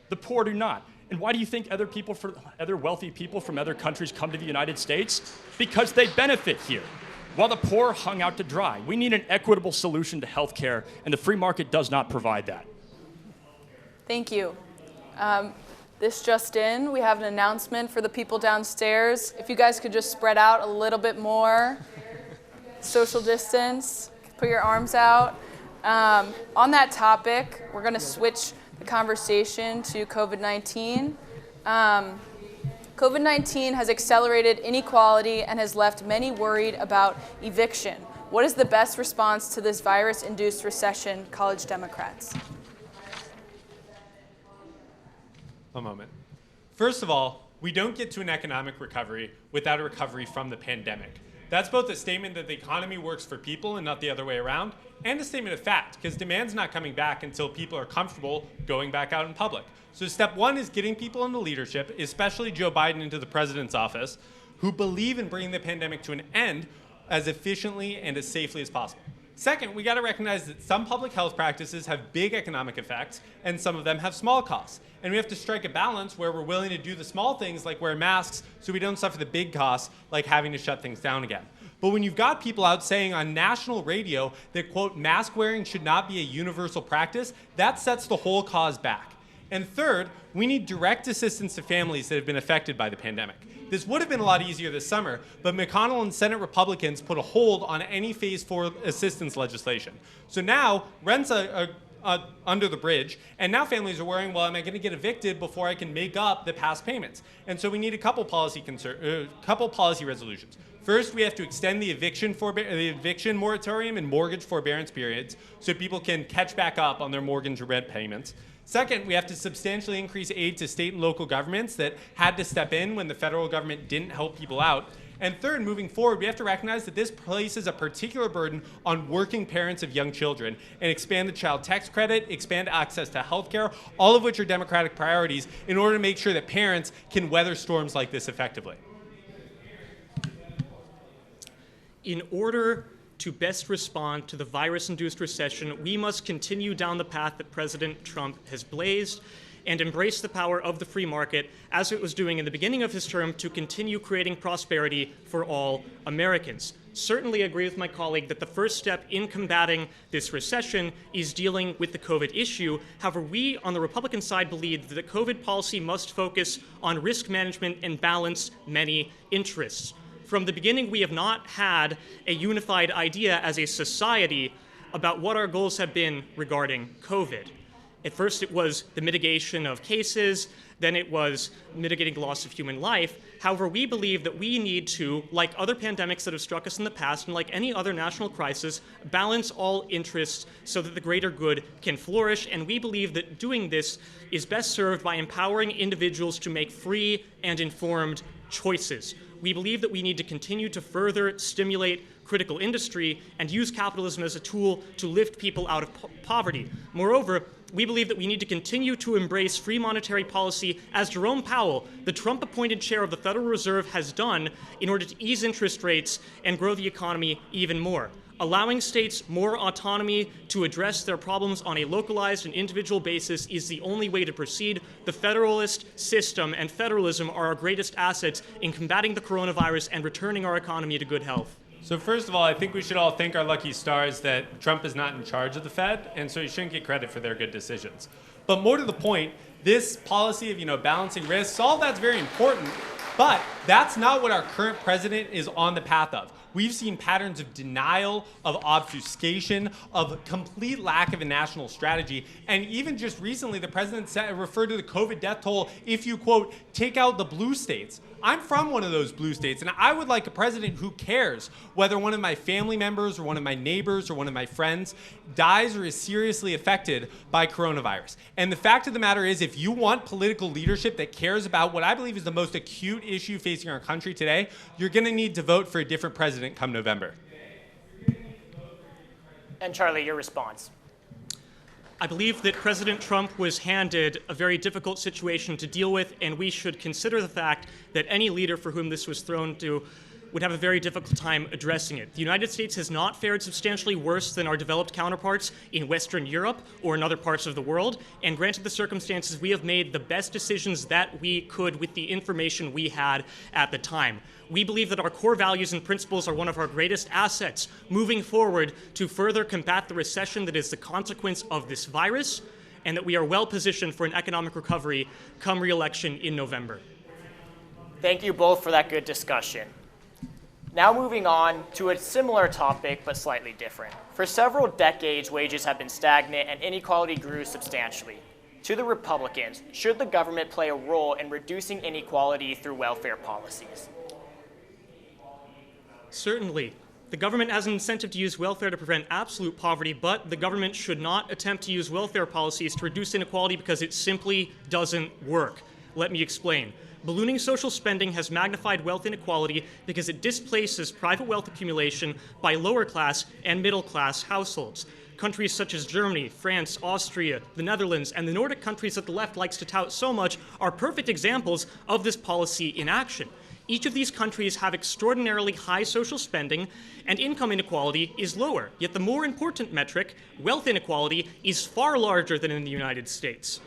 [SPEAKER 4] The poor do not. And why do you think other wealthy people from other countries come to the United States? Because they benefit here, while the poor hung out to dry. We need an equitable solution to healthcare, and the free market does not provide that.
[SPEAKER 2] Thank you. This just in, we have an announcement for the people downstairs. If you guys could just spread out a little bit more, social distance, put your arms out. On that topic, we're going to switch the conversation to COVID-19. COVID-19 has accelerated inequality and has left many worried about eviction. What is the best response to this virus-induced recession, college Democrats?
[SPEAKER 5] A moment. First of all, we don't get to an economic recovery without a recovery from the pandemic. That's both a statement that the economy works for people and not the other way around, and a statement of fact, because demand's not coming back until people are comfortable going back out in public. So step one is getting people into leadership, especially Joe Biden into the president's office, who believe in bringing the pandemic to an end as efficiently and as safely as possible. Second, we got to recognize that some public health practices have big economic effects, and some of them have small costs. And we have to strike a balance where we're willing to do the small things like wear masks so we don't suffer the big costs like having to shut things down again. But when you've got people out saying on national radio that, quote, mask wearing should not be a universal practice, that sets the whole cause back. And third, we need direct assistance to families that have been affected by the pandemic. This would have been a lot easier this summer, but McConnell and Senate Republicans put a hold on any Phase 4 assistance legislation. So now rents are under the bridge, and now families are worrying, well, am I going to get evicted before I can make up the past payments? And so we need a couple policy resolutions. First, we have to extend the eviction moratorium and mortgage forbearance periods so people can catch back up on their mortgage and rent payments. Second, we have to substantially increase aid to state and local governments that had to step in when the federal government didn't help people out. And third, moving forward, we have to recognize that this places a particular burden on working parents of young children and expand the child tax credit, expand access to health care, all of which are Democratic priorities in order to make sure that parents can weather storms like this effectively.
[SPEAKER 6] In order to best respond to the virus-induced recession, we must continue down the path that President Trump has blazed and embrace the power of the free market, as it was doing in the beginning of his term, to continue creating prosperity for all Americans. Certainly agree with my colleague that the first step in combating this recession is dealing with the COVID issue. However, we on the Republican side believe that the COVID policy must focus on risk management and balance many interests. From the beginning, we have not had a unified idea as a society about what our goals have been regarding COVID. At first, it was the mitigation of cases, then it was mitigating the loss of human life. However, we believe that we need to, like other pandemics that have struck us in the past and like any other national crisis, balance all interests so that the greater good can flourish. And we believe that doing this is best served by empowering individuals to make free and informed choices. We believe that we need to continue to further stimulate critical industry and use capitalism as a tool to lift people out of poverty. Moreover, we believe that we need to continue to embrace free monetary policy as Jerome Powell, the Trump-appointed chair of the Federal Reserve, has done in order to ease interest rates and grow the economy even more. Allowing states more autonomy to address their problems on a localized and individual basis is the only way to proceed. The federalist system and federalism are our greatest assets in combating the coronavirus and returning our economy to good health.
[SPEAKER 5] So first of all, I think we should all thank our lucky stars that Trump is not in charge of the Fed, and so he shouldn't get credit for their good decisions. But more to the point, this policy of balancing risks, all that's very important, but that's not what our current president is on the path of. We've seen patterns of denial, of obfuscation, of complete lack of a national strategy. And even just recently, the president referred to the COVID death toll if you, quote, take out the blue states. I'm from one of those blue states, and I would like a president who cares whether one of my family members or one of my neighbors or one of my friends dies or is seriously affected by coronavirus. And the fact of the matter is, if you want political leadership that cares about what I believe is the most acute issue facing our country today, you're going to need to vote for a different president come November.
[SPEAKER 1] And Charlie, your response.
[SPEAKER 6] I believe that President Trump was handed a very difficult situation to deal with, and we should consider the fact that any leader for whom this was thrown to would have a very difficult time addressing it. The United States has not fared substantially worse than our developed counterparts in Western Europe or in other parts of the world, and granted the circumstances, we have made the best decisions that we could with the information we had at the time. We believe that our core values and principles are one of our greatest assets moving forward to further combat the recession that is the consequence of this virus, and that we are well positioned for an economic recovery come re-election in November.
[SPEAKER 1] Thank you both for that good discussion. Now moving on to a similar topic, but slightly different. For several decades, wages have been stagnant and inequality grew substantially. To the Republicans, should the government play a role in reducing inequality through welfare policies?
[SPEAKER 6] Certainly. The government has an incentive to use welfare to prevent absolute poverty, but the government should not attempt to use welfare policies to reduce inequality because it simply doesn't work. Let me explain. Ballooning social spending has magnified wealth inequality because it displaces private wealth accumulation by lower class and middle class households. Countries such as Germany, France, Austria, the Netherlands, and the Nordic countries that the left likes to tout so much are perfect examples of this policy in action. Each of these countries have extraordinarily high social spending, and income inequality is lower. Yet the more important metric, wealth inequality, is far larger than in the United States.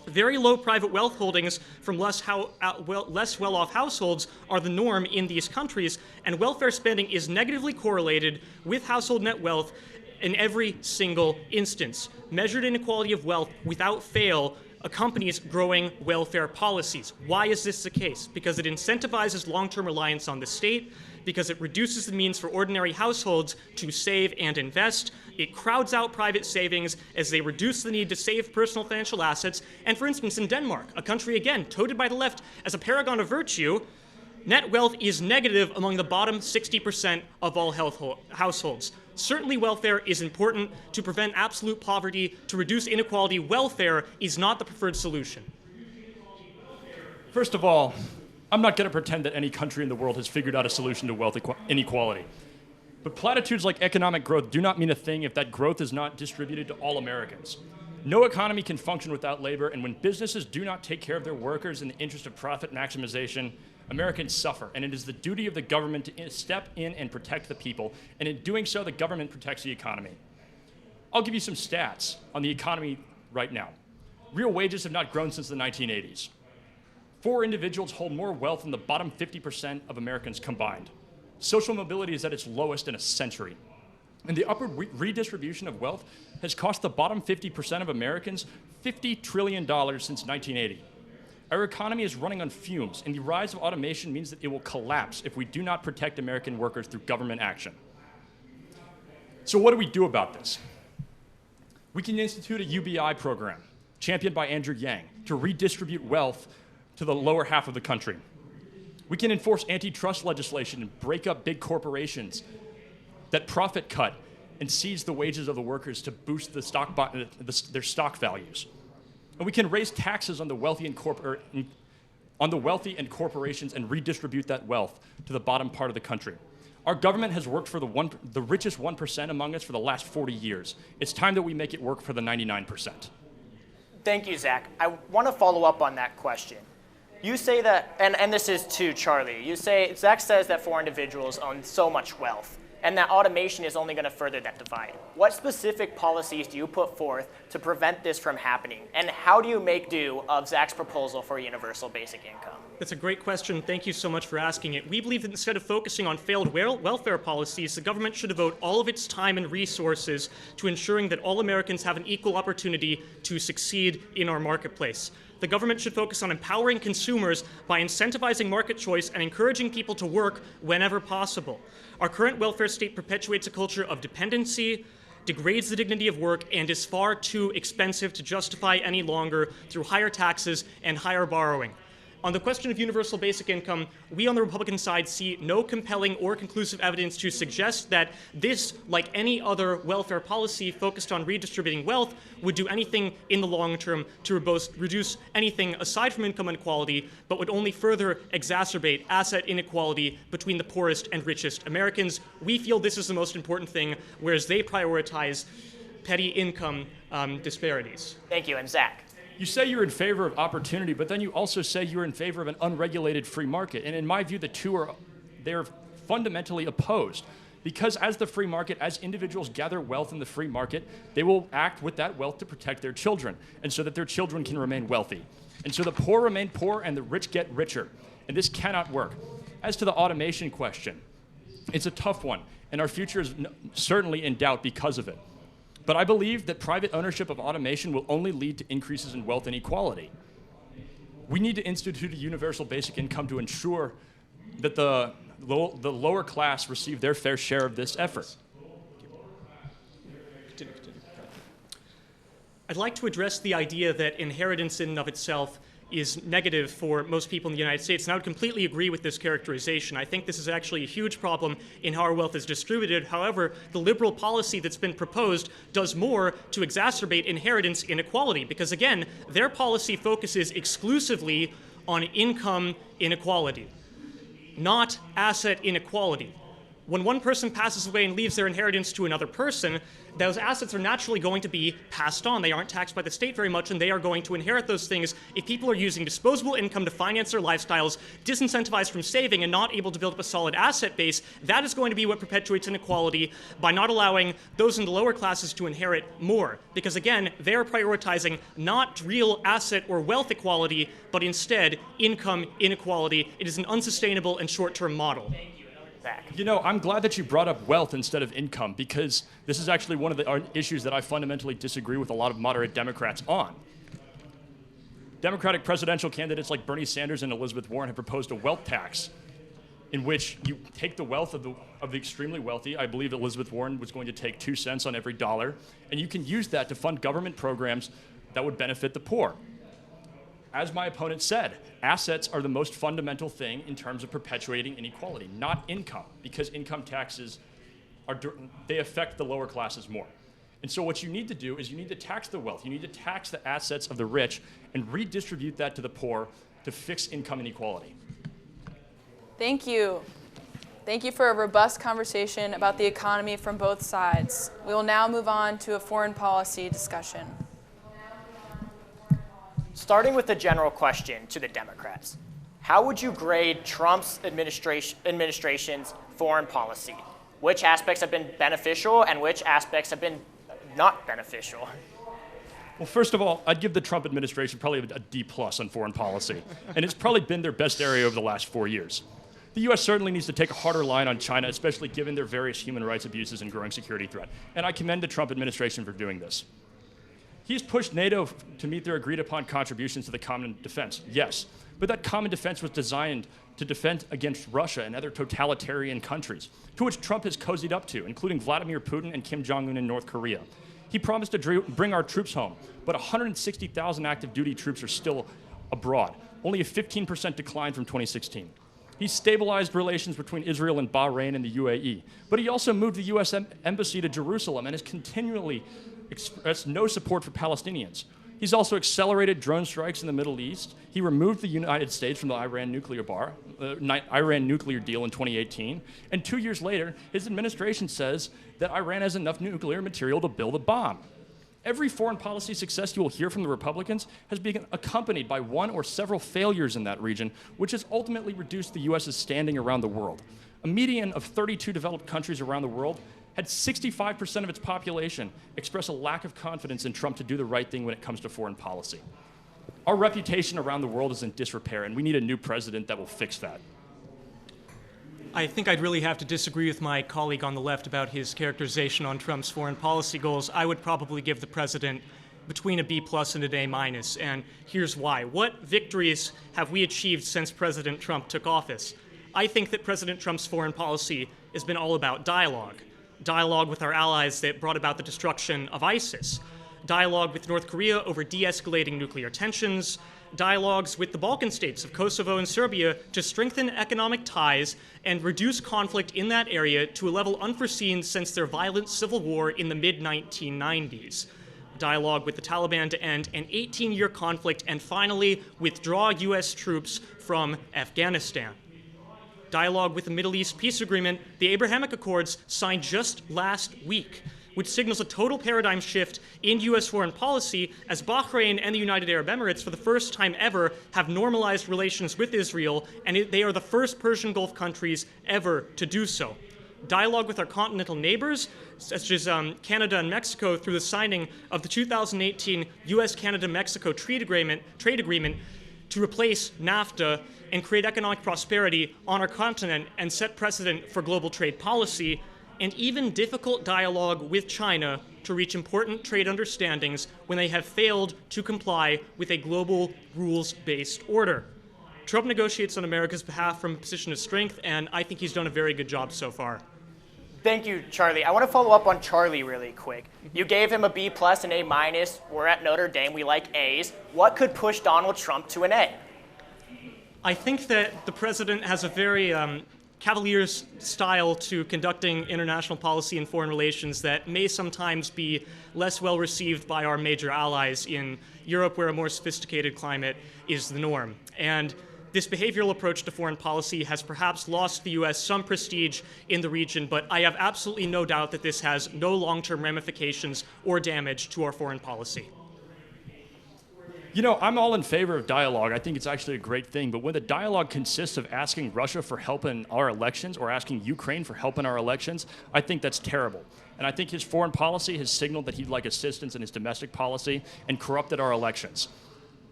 [SPEAKER 6] Very low private wealth holdings from less well-off households are the norm in these countries, and welfare spending is negatively correlated with household net wealth in every single instance. Measured inequality of wealth without fail accompanies growing welfare policies. Why is this the case? Because it incentivizes long-term reliance on the state, because it reduces the means for ordinary households to save and invest. It crowds out private savings as they reduce the need to save personal financial assets. And for instance, in Denmark, a country again touted by the left as a paragon of virtue, net wealth is negative among the bottom 60% of all households. Certainly welfare is important to prevent absolute poverty, to reduce inequality. Welfare is not the preferred solution.
[SPEAKER 4] First of all, I'm not going to pretend that any country in the world has figured out a solution to wealth inequality. But platitudes like economic growth do not mean a thing if that growth is not distributed to all Americans. No economy can function without labor, and when businesses do not take care of their workers in the interest of profit maximization, Americans suffer, and it is the duty of the government to step in and protect the people, and in doing so, the government protects the economy. I'll give you some stats on the economy right now. Real wages have not grown since the 1980s. 4 individuals hold more wealth than the bottom 50% of Americans combined. Social mobility is at its lowest in a century. And the upward redistribution of wealth has cost the bottom 50% of Americans $50 trillion since 1980. Our economy is running on fumes, and the rise of automation means that it will collapse if we do not protect American workers through government action. So what do we do about this? We can institute a UBI program, championed by Andrew Yang, to redistribute wealth to the lower half of the country. We can enforce antitrust legislation and break up big corporations that profit cut and seize the wages of the workers to boost their stock values. And we can raise taxes on the wealthy and corporations and redistribute that wealth to the bottom part of the country. Our government has worked for the richest 1% among us for the last 40 years. It's time that we make it work for the 99%.
[SPEAKER 1] Thank you, Zach. I want to follow up on that question. You say that, and this is to Charlie, Zach says that 4 individuals own so much wealth, and that automation is only going to further that divide. What specific policies do you put forth to prevent this from happening? And how do you make do of Zach's proposal for universal basic income?
[SPEAKER 6] That's a great question. Thank you so much for asking it. We believe that instead of focusing on failed welfare policies, the government should devote all of its time and resources to ensuring that all Americans have an equal opportunity to succeed in our marketplace. The government should focus on empowering consumers by incentivizing market choice and encouraging people to work whenever possible. Our current welfare state perpetuates a culture of dependency, degrades the dignity of work, and is far too expensive to justify any longer through higher taxes and higher borrowing. On the question of universal basic income, we on the Republican side see no compelling or conclusive evidence to suggest that this, like any other welfare policy focused on redistributing wealth, would do anything in the long term to reduce anything aside from income inequality, but would only further exacerbate asset inequality between the poorest and richest Americans. We feel this is the most important thing, whereas they prioritize petty income disparities.
[SPEAKER 1] Thank you, and Zach.
[SPEAKER 4] You say you're in favor of opportunity, but then you also say you're in favor of an unregulated free market. And in my view, they're fundamentally opposed. Because as the free market, as individuals gather wealth in the free market, they will act with that wealth to protect their children, and so that their children can remain wealthy. And so the poor remain poor and the rich get richer. And this cannot work. As to the automation question, it's a tough one, and our future is certainly in doubt because of it. But I believe that private ownership of automation will only lead to increases in wealth inequality. We need to institute a universal basic income to ensure that the lower class receive their fair share of this effort.
[SPEAKER 6] I'd like to address the idea that inheritance in and of itself is negative for most people in the United States, and I would completely agree with this characterization. I think this is actually a huge problem in how our wealth is distributed. However, the liberal policy that's been proposed does more to exacerbate inheritance inequality, because again, their policy focuses exclusively on income inequality, not asset inequality. When one person passes away and leaves their inheritance to another person, those assets are naturally going to be passed on. They aren't taxed by the state very much, and they are going to inherit those things. If people are using disposable income to finance their lifestyles, disincentivized from saving and not able to build up a solid asset base, that is going to be what perpetuates inequality by not allowing those in the lower classes to inherit more. Because again, they are prioritizing not real asset or wealth equality, but instead income inequality. It is an unsustainable and short-term model.
[SPEAKER 4] You know, I'm glad that you brought up wealth instead of income, because this is actually one of the issues that I fundamentally disagree with a lot of moderate Democrats on. Democratic presidential candidates like Bernie Sanders and Elizabeth Warren have proposed a wealth tax in which you take the wealth of the extremely wealthy. I believe Elizabeth Warren was going to take 2 cents on every dollar, and you can use that to fund government programs that would benefit the poor. As my opponent said, assets are the most fundamental thing in terms of perpetuating inequality, not income, because income taxes they affect the lower classes more. And so what you need to do is you need to tax the wealth. You need to tax the assets of the rich and redistribute that to the poor to fix income inequality.
[SPEAKER 2] Thank you. Thank you for a robust conversation about the economy from both sides. We will now move on to a foreign policy discussion.
[SPEAKER 1] Starting with the general question to the Democrats, how would you grade Trump's administration's foreign policy? Which aspects have been beneficial and which aspects have been not beneficial?
[SPEAKER 4] Well, first of all, I'd give the Trump administration probably a D+ on foreign policy, and it's probably been their best area over the last 4 years. The U.S. certainly needs to take a harder line on China, especially given their various human rights abuses and growing security threat, and I commend the Trump administration for doing this. He's pushed NATO to meet their agreed-upon contributions to the common defense, yes, but that common defense was designed to defend against Russia and other totalitarian countries, to which Trump has cozied up to, including Vladimir Putin and Kim Jong-un in North Korea. He promised to bring our troops home, but 160,000 active duty troops are still abroad, only a 15% decline from 2016. He stabilized relations between Israel and Bahrain and the UAE, but he also moved the U.S. embassy to Jerusalem and has continually expressed no support for Palestinians. He's also accelerated drone strikes in the Middle East. He removed the United States from the Iran nuclear deal in 2018. And 2 years later, his administration says that Iran has enough nuclear material to build a bomb.
[SPEAKER 7] Every foreign policy success you will hear from the Republicans has been accompanied by one or several failures in that region, which has ultimately reduced the U.S.'s standing around the world. A median of 32 developed countries around the world had 65% of its population express a lack of confidence in Trump to do the right thing when it comes to foreign policy. Our reputation around the world is in disrepair, and we need a new president that will fix that.
[SPEAKER 6] I think I'd really have to disagree with my colleague on the left about his characterization on Trump's foreign policy goals. I would probably give the president between a B+ and an A-, and here's why. What victories have we achieved since President Trump took office? I think that President Trump's foreign policy has been all about dialogue. Dialogue with our allies that brought about the destruction of ISIS. Dialogue with North Korea over de-escalating nuclear tensions. Dialogues with the Balkan states of Kosovo and Serbia to strengthen economic ties and reduce conflict in that area to a level unforeseen since their violent civil war in the mid-1990s. Dialogue with the Taliban to end an 18-year conflict and finally withdraw U.S. troops from Afghanistan. Dialogue with the Middle East peace agreement, the Abrahamic Accords signed just last week, which signals a total paradigm shift in U.S. foreign policy as Bahrain and the United Arab Emirates, for the first time ever, have normalized relations with Israel, and they are the first Persian Gulf countries ever to do so. Dialogue with our continental neighbors, such as Canada and Mexico, through the signing of the 2018 U.S.-Canada-Mexico trade agreement to replace NAFTA and create economic prosperity on our continent and set precedent for global trade policy, and even difficult dialogue with China to reach important trade understandings when they have failed to comply with a global rules-based order. Trump negotiates on America's behalf from a position of strength, and I think he's done a very good job so far.
[SPEAKER 1] Thank you, Charlie. I want to follow up on Charlie really quick. You gave him a B+ and A-. We're at Notre Dame. We like A's. What could push Donald Trump to an A?
[SPEAKER 6] I think that the president has a very Cavalier's style to conducting international policy and foreign relations that may sometimes be less well received by our major allies in Europe, where a more sophisticated climate is the norm. And this behavioral approach to foreign policy has perhaps lost the U.S. some prestige in the region, but I have absolutely no doubt that this has no long-term ramifications or damage to our foreign policy.
[SPEAKER 7] You know, I'm all in favor of dialogue. I think it's actually a great thing. But when the dialogue consists of asking Russia for help in our elections or asking Ukraine for help in our elections, I think that's terrible. And I think his foreign policy has signaled that he'd like assistance in his domestic policy and corrupted our elections.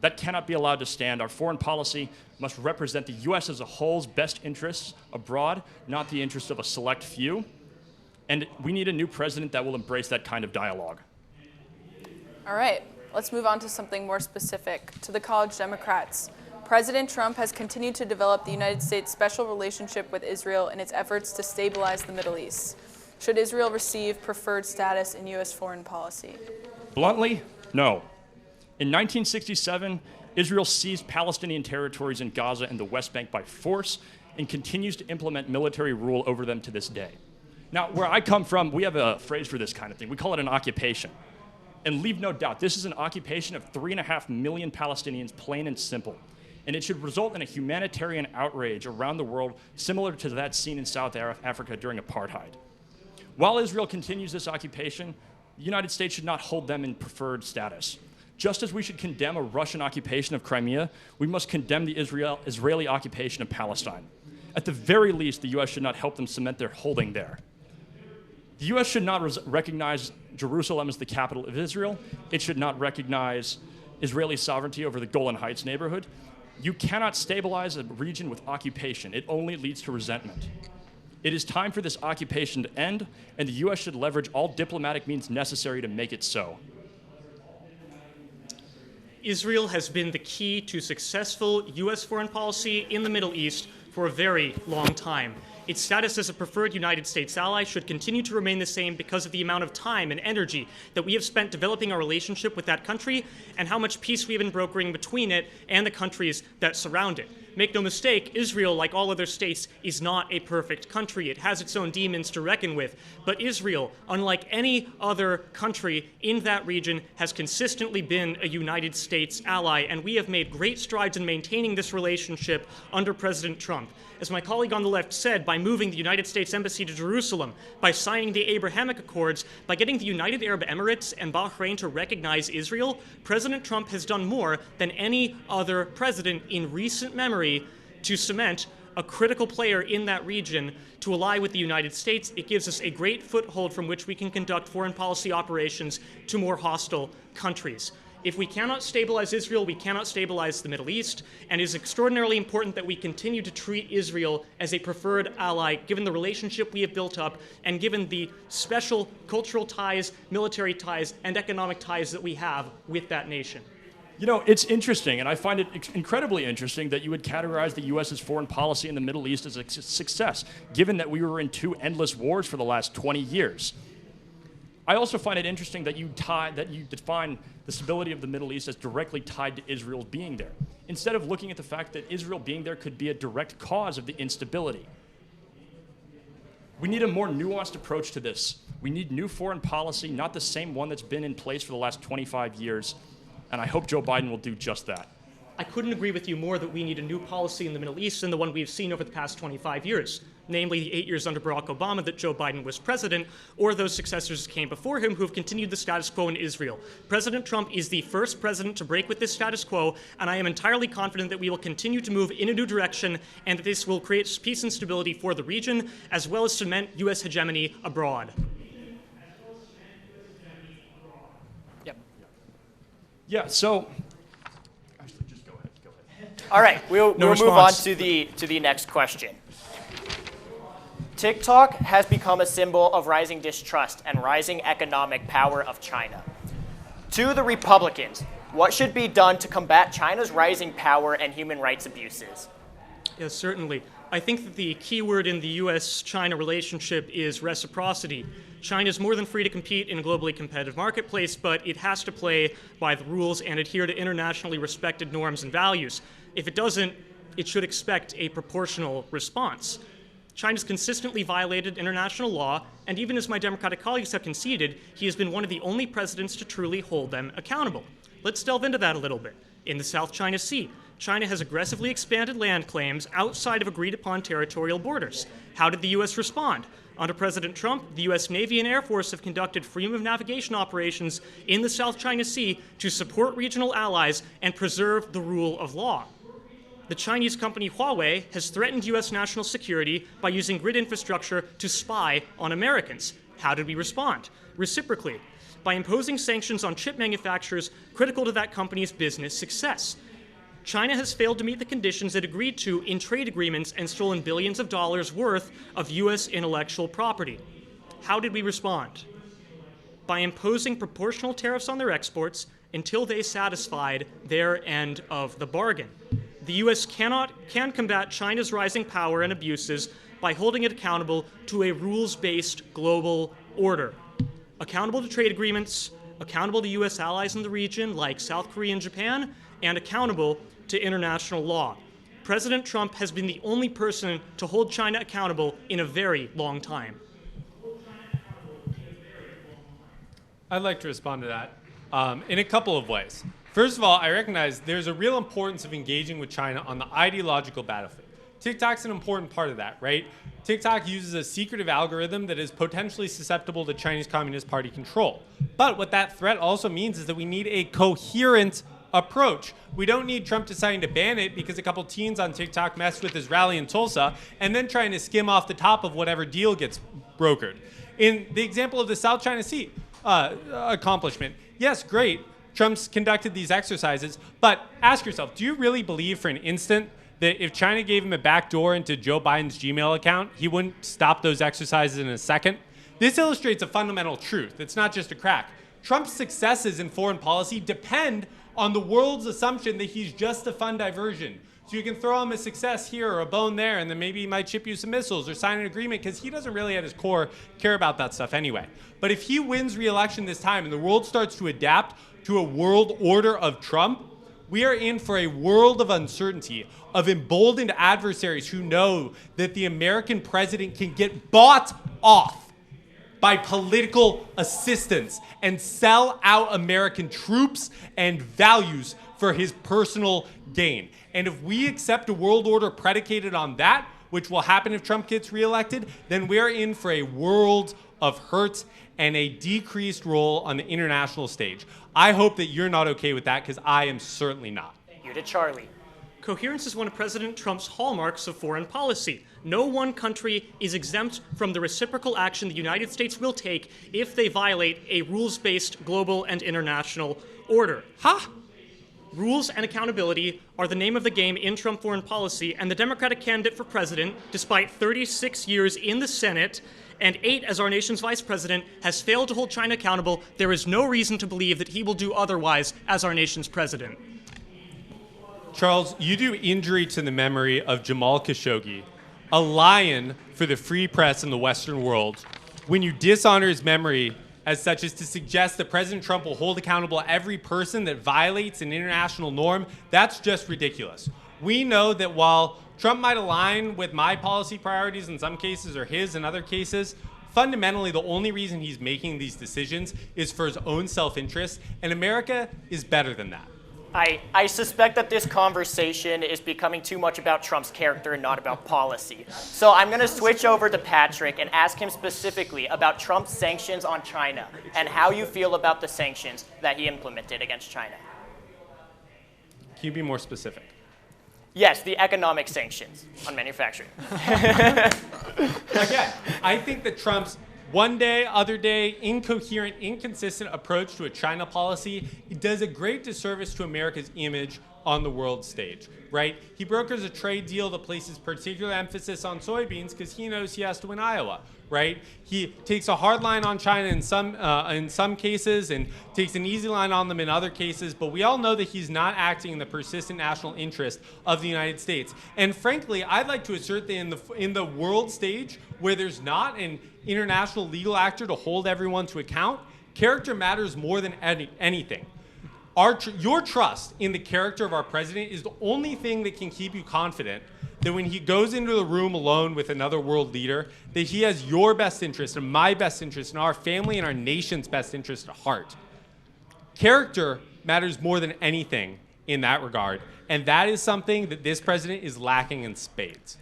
[SPEAKER 7] That cannot be allowed to stand. Our foreign policy must represent the U.S. as a whole's best interests abroad, not the interests of a select few. And we need a new president that will embrace that kind of dialogue.
[SPEAKER 2] All right. Let's move on to something more specific, to the College Democrats. President Trump has continued to develop the United States' special relationship with Israel in its efforts to stabilize the Middle East. Should Israel receive preferred status in U.S. foreign policy?
[SPEAKER 7] Bluntly, no. In 1967, Israel seized Palestinian territories in Gaza and the West Bank by force and continues to implement military rule over them to this day. Now, where I come from, we have a phrase for this kind of thing. We call it an occupation. And leave no doubt, this is an occupation of 3.5 million Palestinians, plain and simple. And it should result in a humanitarian outrage around the world similar to that seen in South Africa during apartheid. While Israel continues this occupation, the United States should not hold them in preferred status. Just as we should condemn a Russian occupation of Crimea, we must condemn the Israeli occupation of Palestine. At the very least, the U.S. should not help them cement their holding there. The U.S. should not recognize Jerusalem as the capital of Israel. It should not recognize Israeli sovereignty over the Golan Heights neighborhood. You cannot stabilize a region with occupation. It only leads to resentment. It is time for this occupation to end, and the U.S. should leverage all diplomatic means necessary to make it so.
[SPEAKER 6] Israel has been the key to successful U.S. foreign policy in the Middle East for a very long time. Its status as a preferred United States ally should continue to remain the same because of the amount of time and energy that we have spent developing our relationship with that country and how much peace we have been brokering between it and the countries that surround it. Make no mistake, Israel, like all other states, is not a perfect country. It has its own demons to reckon with. But Israel, unlike any other country in that region, has consistently been a United States ally, and we have made great strides in maintaining this relationship under President Trump. As my colleague on the left said, by by moving the United States Embassy to Jerusalem, by signing the Abrahamic Accords, by getting the United Arab Emirates and Bahrain to recognize Israel, President Trump has done more than any other president in recent memory to cement a critical player in that region to ally with the United States. It gives us a great foothold from which we can conduct foreign policy operations to more hostile countries. If we cannot stabilize Israel, we cannot stabilize the Middle East, and it is extraordinarily important that we continue to treat Israel as a preferred ally, given the relationship we have built up, and given the special cultural ties, military ties, and economic ties that we have with that nation.
[SPEAKER 7] You know, it's interesting, and I find it incredibly interesting that you would categorize the U.S.'s foreign policy in the Middle East as a success, given that we were in 2 endless wars for the last 20 years. I also find it interesting that you define the stability of the Middle East as directly tied to Israel being there, instead of looking at the fact that Israel being there could be a direct cause of the instability. We need a more nuanced approach to this. We need new foreign policy, not the same one that's been in place for the last 25 years, and I hope Joe Biden will do just that.
[SPEAKER 6] I couldn't agree with you more that we need a new policy in the Middle East than the one we've seen over the past 25 years, namely the 8 years under Barack Obama that Joe Biden was president, or those successors came before him who have continued the status quo in Israel. President Trump is the first president to break with this status quo, and I am entirely confident that we will continue to move in a new direction and that this will create peace and stability for the region, as well as cement U.S. hegemony abroad.
[SPEAKER 1] Yep.
[SPEAKER 7] Yeah, so
[SPEAKER 1] All right, we'll move on to the next question. TikTok has become a symbol of rising distrust and rising economic power of China. To the Republicans, what should be done to combat China's rising power and human rights abuses?
[SPEAKER 6] Yes, certainly. I think that the key word in the U.S.-China relationship is reciprocity. China is more than free to compete in a globally competitive marketplace, but it has to play by the rules and adhere to internationally respected norms and values. If it doesn't, it should expect a proportional response. China's consistently violated international law, and even as my Democratic colleagues have conceded, he has been one of the only presidents to truly hold them accountable. Let's delve into that a little bit. In the South China Sea, China has aggressively expanded land claims outside of agreed-upon territorial borders. How did the U.S. respond? Under President Trump, the U.S. Navy and Air Force have conducted freedom of navigation operations in the South China Sea to support regional allies and preserve the rule of law. The Chinese company Huawei has threatened U.S. national security by using grid infrastructure to spy on Americans. How did we respond? Reciprocally, by imposing sanctions on chip manufacturers critical to that company's business success. China has failed to meet the conditions it agreed to in trade agreements and stolen billions of dollars worth of U.S. intellectual property. How did we respond? By imposing proportional tariffs on their exports until they satisfied their end of the bargain. The U.S. can combat China's rising power and abuses by holding it accountable to a rules-based global order. Accountable to trade agreements, accountable to U.S. allies in the region like South Korea and Japan, and accountable to international law. President Trump has been the only person to hold China accountable in a very long time.
[SPEAKER 5] I'd like to respond to that in a couple of ways. First of all, I recognize there's a real importance of engaging with China on the ideological battlefield. TikTok's an important part of that, right? TikTok uses a secretive algorithm that is potentially susceptible to Chinese Communist Party control. But what that threat also means is that we need a coherent approach. We don't need Trump deciding to ban it because a couple teens on TikTok messed with his rally in Tulsa and then trying to skim off the top of whatever deal gets brokered. In the example of the South China Sea accomplishment, yes, great. Trump's conducted these exercises, but ask yourself, do you really believe for an instant that if China gave him a backdoor into Joe Biden's Gmail account, he wouldn't stop those exercises in a second? This illustrates a fundamental truth. It's not just a crack. Trump's successes in foreign policy depend on the world's assumption that he's just a fun diversion. So you can throw him a success here or a bone there, and then maybe he might ship you some missiles or sign an agreement because he doesn't really at his core care about that stuff anyway. But if he wins re-election this time and the world starts to adapt to a world order of Trump, we are in for a world of uncertainty, of emboldened adversaries who know that the American president can get bought off by political assistance and sell out American troops and values for his personal gain. And if we accept a world order predicated on that, which will happen if Trump gets reelected, then we're in for a world of hurt and a decreased role on the international stage. I hope that you're not okay with that, because I am certainly not.
[SPEAKER 1] You to Charlie.
[SPEAKER 6] Coherence is one of President Trump's hallmarks of foreign policy. No one country is exempt from the reciprocal action the United States will take if they violate a rules-based global and international order. Rules and accountability are the name of the game in Trump foreign policy, and the Democratic candidate for president, despite 36 years in the Senate and 8 as our nation's vice president, has failed to hold China accountable. There is no reason to believe that he will do otherwise as our nation's president.
[SPEAKER 5] Charles, you do injury to the memory of Jamal Khashoggi, a lion for the free press in the Western world, when you dishonor his memory as such as to suggest that President Trump will hold accountable every person that violates an international norm. That's just ridiculous. We know that while Trump might align with my policy priorities in some cases or his in other cases, fundamentally the only reason he's making these decisions is for his own self-interest, and America is better than that.
[SPEAKER 1] I suspect that this conversation is becoming too much about Trump's character and not about policy. So I'm going to switch over to Patrick and ask him specifically about Trump's sanctions on China and how you feel about the sanctions that he implemented against China.
[SPEAKER 5] Can you be more specific?
[SPEAKER 1] Yes, the economic sanctions on manufacturing.
[SPEAKER 5] Again, I think that Trump's one day, other day, incoherent, inconsistent approach to a China policy does a great disservice to America's image on the world stage, right? He brokers a trade deal that places particular emphasis on soybeans because he knows he has to win Iowa, right? He takes a hard line on China in some cases and takes an easy line on them in other cases, but we all know that he's not acting in the persistent national interest of the United States. And frankly, I'd like to assert that in the world stage, where there's not an international legal actor to hold everyone to account, character matters more than anything. Your trust in the character of our president is the only thing that can keep you confident that when he goes into the room alone with another world leader, that he has your best interest and my best interest and our family and our nation's best interest at heart. Character matters more than anything in that regard, and that is something that this president is lacking in spades.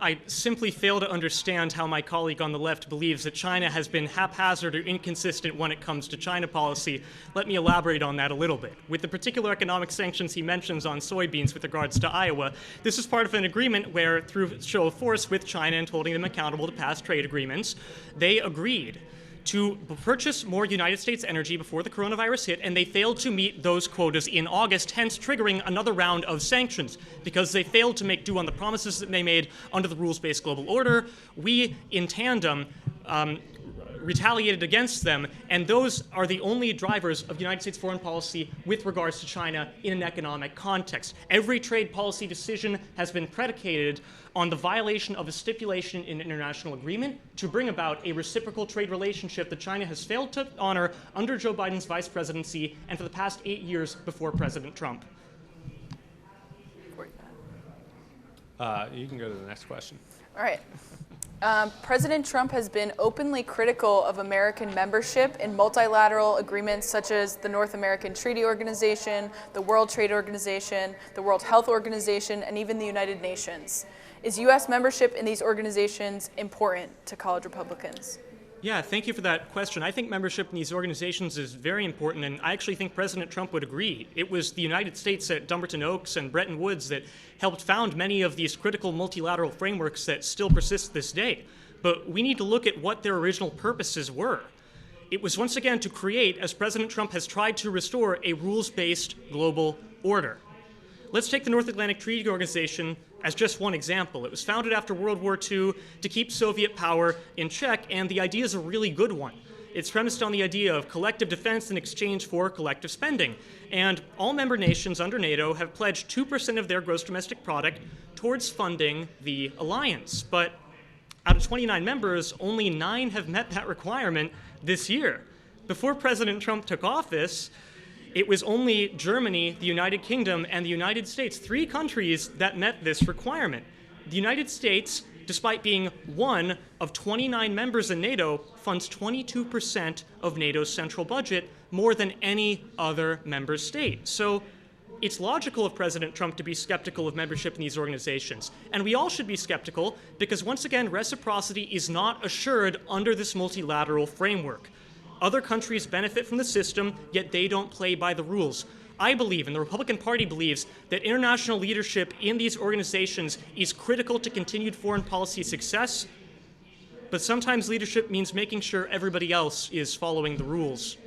[SPEAKER 6] I simply fail to understand how my colleague on the left believes that China has been haphazard or inconsistent when it comes to China policy. Let me elaborate on that a little bit. With the particular economic sanctions he mentions on soybeans with regards to Iowa, this is part of an agreement where, through show of force with China and holding them accountable to past trade agreements, they agreed to purchase more United States energy before the coronavirus hit, and they failed to meet those quotas in August, hence triggering another round of sanctions because they failed to make due on the promises that they made under the rules-based global order. We, in tandem, retaliated against them, and those are the only drivers of United States foreign policy with regards to China in an economic context. Every trade policy decision has been predicated on the violation of a stipulation in an international agreement to bring about a reciprocal trade relationship that China has failed to honor under Joe Biden's vice presidency and for the past 8 years before President Trump.
[SPEAKER 5] You can go to the next question.
[SPEAKER 2] All right. President Trump has been openly critical of American membership in multilateral agreements such as the North American Treaty Organization, the World Trade Organization, the World Health Organization, and even the United Nations. Is U.S. membership in these organizations important to college Republicans?
[SPEAKER 6] Yeah, thank you for that question. I think membership in these organizations is very important, and I actually think President Trump would agree. It was the United States at Dumbarton Oaks and Bretton Woods that helped found many of these critical multilateral frameworks that still persist to this day. But we need to look at what their original purposes were. It was once again to create, as President Trump has tried to restore, a rules-based global order. Let's take the North Atlantic Treaty Organization as just one example. It was founded after World War II to keep Soviet power in check, and the idea is a really good one. It's premised on the idea of collective defense in exchange for collective spending. And all member nations under NATO have pledged 2% of their gross domestic product towards funding the alliance. But out of 29 members, only 9 have met that requirement this year. Before President Trump took office, it was only Germany, the United Kingdom, and the United States, 3 countries that met this requirement. The United States, despite being one of 29 members in NATO, funds 22% of NATO's central budget, more than any other member state. So it's logical of President Trump to be skeptical of membership in these organizations. And we all should be skeptical because, once again, reciprocity is not assured under this multilateral framework. Other countries benefit from the system, yet they don't play by the rules. I believe, and the Republican Party believes, that international leadership in these organizations is critical to continued foreign policy success, but sometimes leadership means making sure everybody else is following the rules.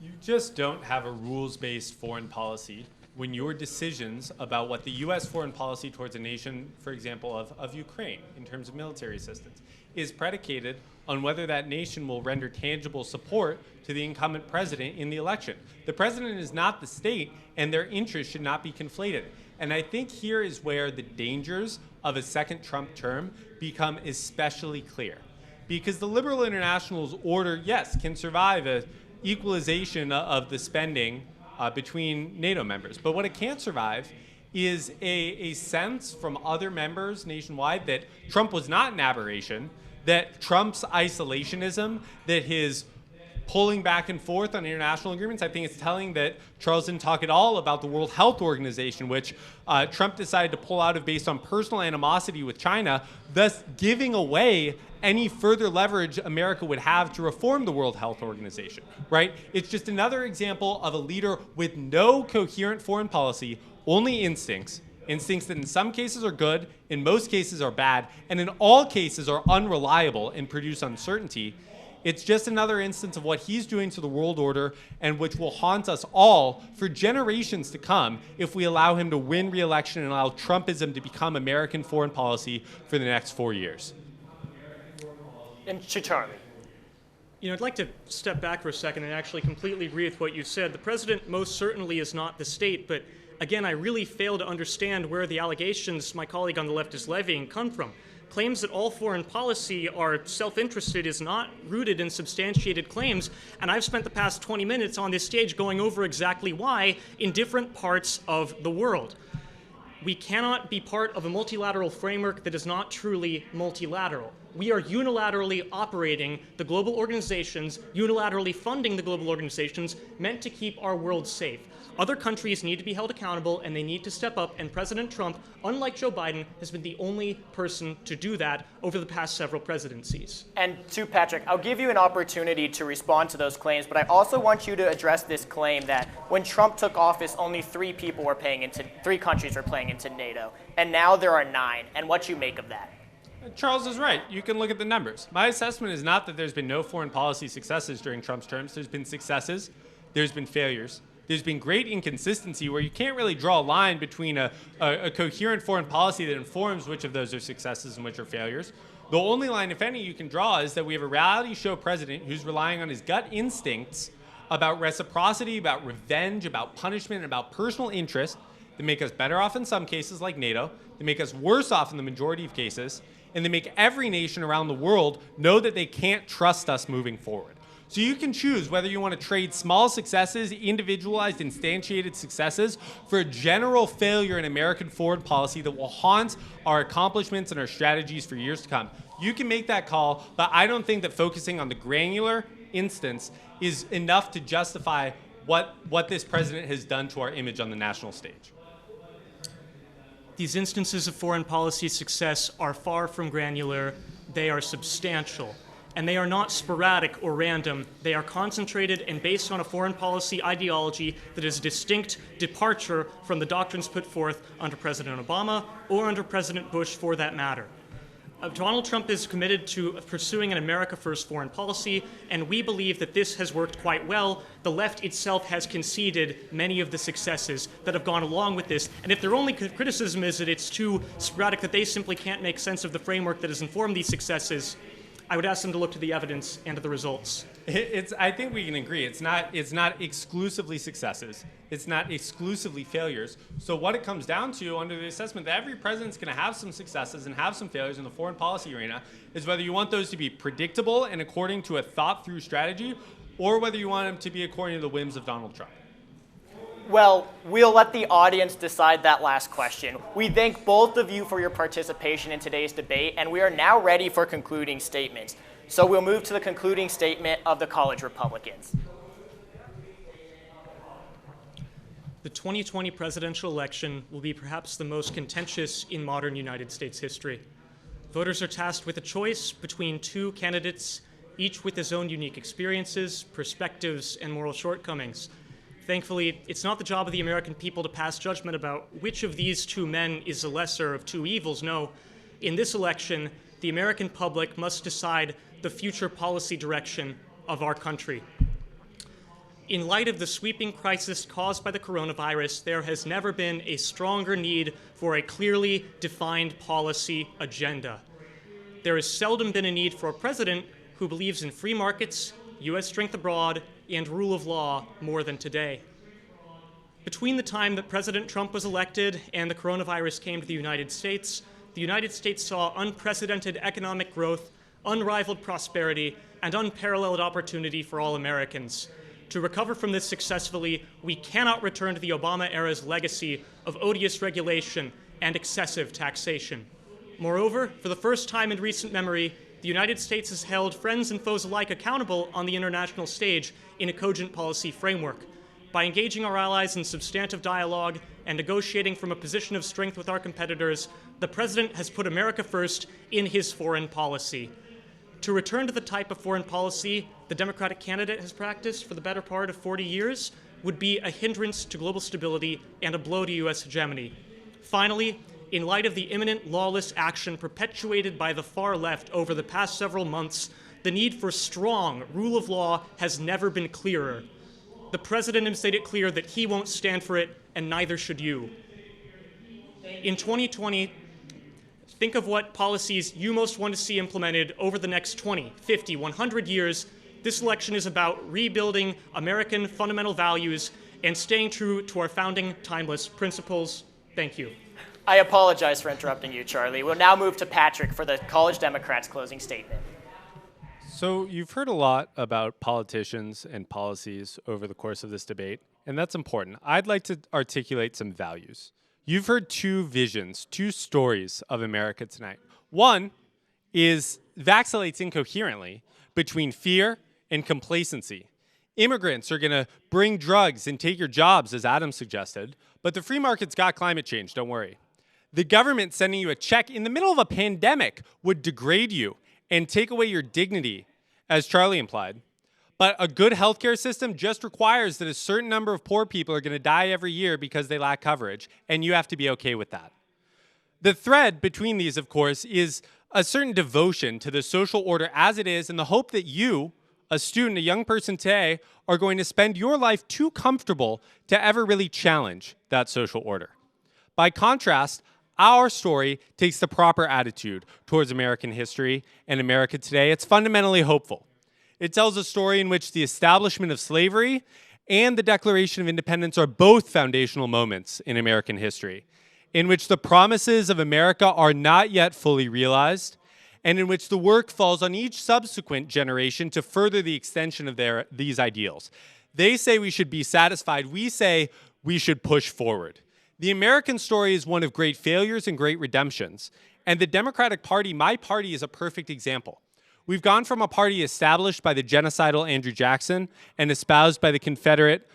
[SPEAKER 5] You just don't have a rules-based foreign policy when your decisions about what the U.S. foreign policy towards a nation, for example, of Ukraine, in terms of military assistance, is predicated on whether that nation will render tangible support to the incumbent president in the election. The president is not the state, and their interests should not be conflated. And I think here is where the dangers of a second Trump term become especially clear. Because the liberal international's order, yes, can survive a equalization of the spending between NATO members. But what it can't survive is a sense from other members nationwide that Trump was not an aberration, that Trump's isolationism, that his pulling back and forth on international agreements. I think it's telling that Charles didn't talk at all about the World Health Organization, which Trump decided to pull out of based on personal animosity with China, thus giving away any further leverage America would have to reform the World Health Organization, right? It's just another example of a leader with no coherent foreign policy, only instincts that in some cases are good, in most cases are bad, and in all cases are unreliable and produce uncertainty. It's just another instance of what he's doing to the world order, and which will haunt us all for generations to come if we allow him to win re-election and allow Trumpism to become American foreign policy for the next 4 years.
[SPEAKER 1] And Charlie.
[SPEAKER 6] You know, I'd like to step back for a second and actually completely agree with what you said. The president most certainly is not the state, but again, I really fail to understand where the allegations my colleague on the left is levying come from. Claims that all foreign policy are self-interested is not rooted in substantiated claims, and I've spent the past 20 minutes on this stage going over exactly why in different parts of the world. We cannot be part of a multilateral framework that is not truly multilateral. We are unilaterally operating the global organizations, unilaterally funding the global organizations meant to keep our world safe. Other countries need to be held accountable, and they need to step up, and President Trump, unlike Joe Biden, has been the only person to do that over the past several presidencies.
[SPEAKER 1] And to Patrick, I'll give you an opportunity to respond to those claims, but I also want you to address this claim that when Trump took office, only three countries were playing into NATO, and now there are 9, and what you make of that.
[SPEAKER 5] Charles is right. You can look at the numbers. My assessment is not that there's been no foreign policy successes during Trump's terms. There's been successes. There's been failures. There's been great inconsistency where you can't really draw a line between a coherent foreign policy that informs which of those are successes and which are failures. The only line, if any, you can draw is that we have a reality show president who's relying on his gut instincts about reciprocity, about revenge, about punishment, and about personal interest that make us better off in some cases, like NATO, that make us worse off in the majority of cases, and they make every nation around the world know that they can't trust us moving forward. So you can choose whether you want to trade small successes, individualized, instantiated successes, for a general failure in American foreign policy that will haunt our accomplishments and our strategies for years to come. You can make that call, but I don't think that focusing on the granular instance is enough to justify what this president has done to our image on the national stage.
[SPEAKER 6] These instances of foreign policy success are far from granular. They are substantial. And they are not sporadic or random. They are concentrated and based on a foreign policy ideology that is a distinct departure from the doctrines put forth under President Obama or under President Bush, for that matter. Donald Trump is committed to pursuing an America First foreign policy, and we believe that this has worked quite well. The left itself has conceded many of the successes that have gone along with this, and if their only criticism is that it's too sporadic, that they simply can't make sense of the framework that has informed these successes, I would ask them to look to the evidence and to the results.
[SPEAKER 5] I think we can agree. It's not exclusively successes. It's not exclusively failures. So what it comes down to under the assessment that every president's going to have some successes and have some failures in the foreign policy arena is whether you want those to be predictable and according to a thought-through strategy, or whether you want them to be according to the whims of Donald Trump.
[SPEAKER 1] Well, we'll let the audience decide that last question. We thank both of you for your participation in today's debate, and we are now ready for concluding statements. So we'll move to the concluding statement of the college Republicans.
[SPEAKER 6] the 2020 presidential election will be perhaps the most contentious in modern United States history. Voters are tasked with a choice between two candidates, each with his own unique experiences, perspectives, and moral shortcomings. Thankfully, it's not the job of the American people to pass judgment about which of these two men is the lesser of two evils. No, in this election, the American public must decide the future policy direction of our country. In light of the sweeping crisis caused by the coronavirus, there has never been a stronger need for a clearly defined policy agenda. There has seldom been a need for a president who believes in free markets, U.S. strength abroad, and rule of law more than today. Between the time that President Trump was elected and the coronavirus came to the United States saw unprecedented economic growth, unrivaled prosperity, and unparalleled opportunity for all Americans. To recover from this successfully, we cannot return to the Obama era's legacy of odious regulation and excessive taxation. Moreover, for the first time in recent memory, the United States has held friends and foes alike accountable on the international stage in a cogent policy framework. By engaging our allies in substantive dialogue and negotiating from a position of strength with our competitors, the President has put America first in his foreign policy. To return to the type of foreign policy the Democratic candidate has practiced for the better part of 40 years would be a hindrance to global stability and a blow to U.S. hegemony. Finally, in light of the imminent lawless action perpetuated by the far left over the past several months, the need for strong rule of law has never been clearer. The President has made it clear that he won't stand for it, and neither should you. In 2020, think of what policies you most want to see implemented over the next 20, 50, 100 years. This election is about rebuilding American fundamental values and staying true to our founding timeless principles. Thank you.
[SPEAKER 1] I apologize for interrupting you, Charlie. We'll now move to Patrick for the College Democrats' closing statement.
[SPEAKER 8] So you've heard a lot about politicians and policies over the course of this debate, and that's important. I'd like to articulate some values. You've heard two visions, two stories of America tonight. One vacillates incoherently between fear and complacency. Immigrants are going to bring drugs and take your jobs, as Adam suggested, but the free market's got climate change, don't worry. The government sending you a check in the middle of a pandemic would degrade you and take away your dignity, as Charlie implied. But a good healthcare system just requires that a certain number of poor people are going to die every year because they lack coverage, and you have to be okay with that. The thread between these, of course, is a certain devotion to the social order as it is, and the hope that you, a student, a young person today, are going to spend your life too comfortable to ever really challenge that social order. By contrast, our story takes the proper attitude towards American history and America today. It's fundamentally hopeful. It tells a story in which the establishment of slavery and the Declaration of Independence are both foundational moments in American history, in which the promises of America are not yet fully realized, and in which the work falls on each subsequent generation to further the extension of these ideals. They say we should be satisfied. We say we should push forward. The American story is one of great failures and great redemptions, and the Democratic Party, my party, is a perfect example. We've gone from a party established by the genocidal Andrew Jackson and espoused by the Confederate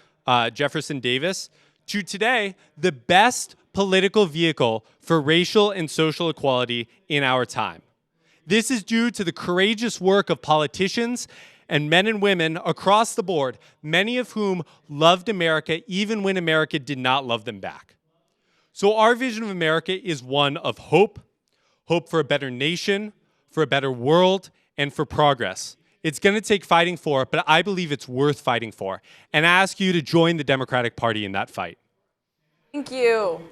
[SPEAKER 8] Jefferson Davis to today the best political vehicle for racial and social equality in our time. This is due to the courageous work of politicians and men and women across the board, many of whom loved America even when America did not love them back. So our vision of America is one of hope, hope for a better nation, for a better world, and for progress. It's going to take fighting for, but I believe it's worth fighting for. And I ask you to join the Democratic Party in that fight.
[SPEAKER 2] Thank you.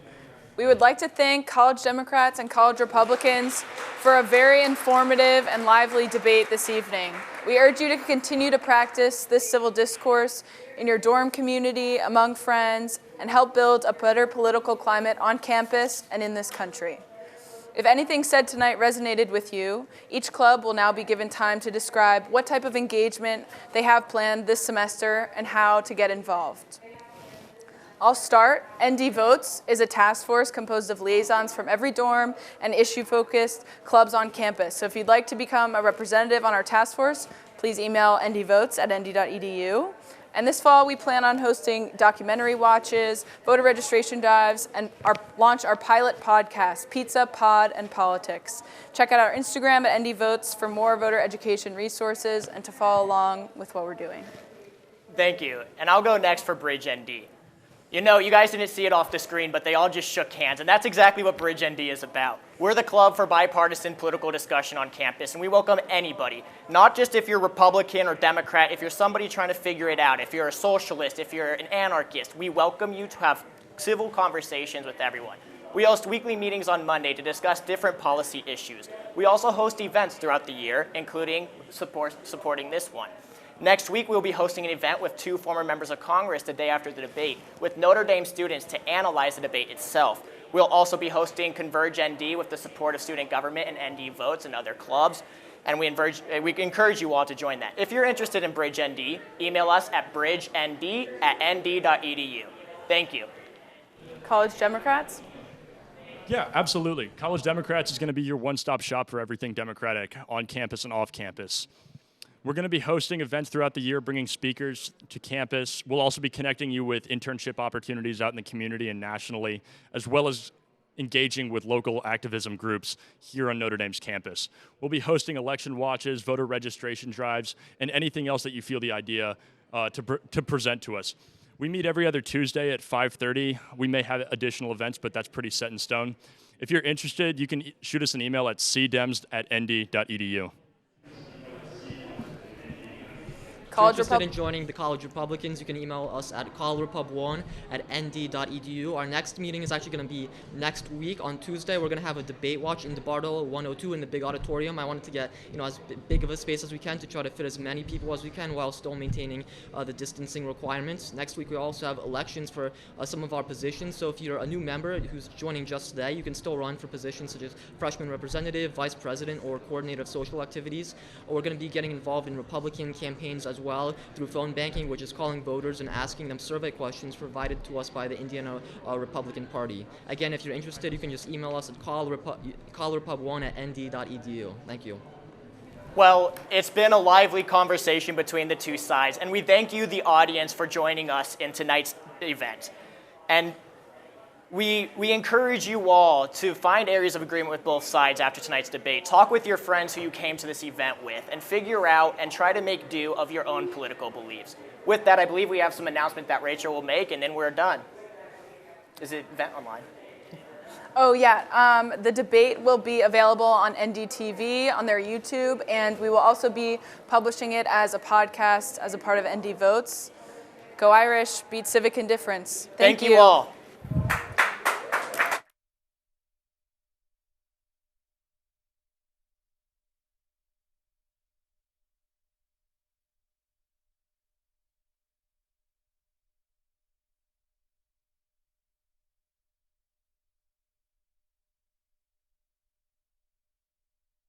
[SPEAKER 2] We would like to thank college Democrats and college Republicans for a very informative and lively debate this evening. We urge you to continue to practice this civil discourse in your dorm community, among friends, and help build a better political climate on campus and in this country. If anything said tonight resonated with you, each club will now be given time to describe what type of engagement they have planned this semester and how to get involved. I'll start. NDVotes is a task force composed of liaisons from every dorm and issue-focused clubs on campus. So if you'd like to become a representative on our task force, please email ndvotes@nd.edu. And this fall, we plan on hosting documentary watches, voter registration drives, and launch our pilot podcast, Pizza, Pod, and Politics. Check out our Instagram at NDVotes for more voter education resources and to follow along with what we're doing.
[SPEAKER 1] Thank you. And I'll go next for BridgeND. You know, you guys didn't see it off the screen, but they all just shook hands, and that's exactly what BridgeND is about. We're the club for bipartisan political discussion on campus, and we welcome anybody, not just if you're Republican or Democrat, if you're somebody trying to figure it out, if you're a socialist, if you're an anarchist, we welcome you to have civil conversations with everyone. We host weekly meetings on Monday to discuss different policy issues. We also host events throughout the year, including supporting this one. Next week, we'll be hosting an event with 2 former members of Congress the day after the debate, with Notre Dame students to analyze the debate itself. We'll also be hosting ConvergeND with the support of student government and NDVotes and other clubs, and we encourage you all to join that. If you're interested in BridgeND, email us at bridgend@nd.edu. Thank you.
[SPEAKER 2] College Democrats?
[SPEAKER 7] Yeah, absolutely. College Democrats is going to be your one-stop shop for everything Democratic on campus and off campus. We're going to be hosting events throughout the year, bringing speakers to campus. We'll also be connecting you with internship opportunities out in the community and nationally, as well as engaging with local activism groups here on Notre Dame's campus. We'll be hosting election watches, voter registration drives, and anything else that you feel the idea to present to us. We meet every other Tuesday at 5:30. We may have additional events, but that's pretty set in stone. If you're interested, you can shoot us an email at cdems@nd.edu.
[SPEAKER 3] If you're interested in joining the College Republicans, you can email us at college1@nd.edu. Our next meeting is actually going to be next week on Tuesday. We're going to have a debate watch in DeBartolo 102 in the big auditorium. I wanted to get as big of a space as we can to try to fit as many people as we can while still maintaining the distancing requirements. Next week we also have elections for some of our positions. So if you're a new member who's joining just today, you can still run for positions such as freshman representative, vice president, or coordinator of social activities. We're going to be getting involved in Republican campaigns as well through phone banking, which is calling voters and asking them survey questions provided to us by the Indiana Republican Party. Again, if you're interested, you can just email us at callrepub1@nd.edu. Thank you.
[SPEAKER 1] Well, it's been a lively conversation between the two sides, and we thank you, the audience, for joining us in tonight's event. And we encourage you all to find areas of agreement with both sides after tonight's debate. Talk with your friends who you came to this event with and figure out and try to make do of your own political beliefs. With that, I believe we have some announcement that Rachel will make, and then we're done. Is it event online?
[SPEAKER 2] Oh, yeah. The debate will be available on NDTV, on their YouTube, and we will also be publishing it as a podcast as a part of NDVotes. Go Irish, beat civic indifference.
[SPEAKER 1] Thank you all.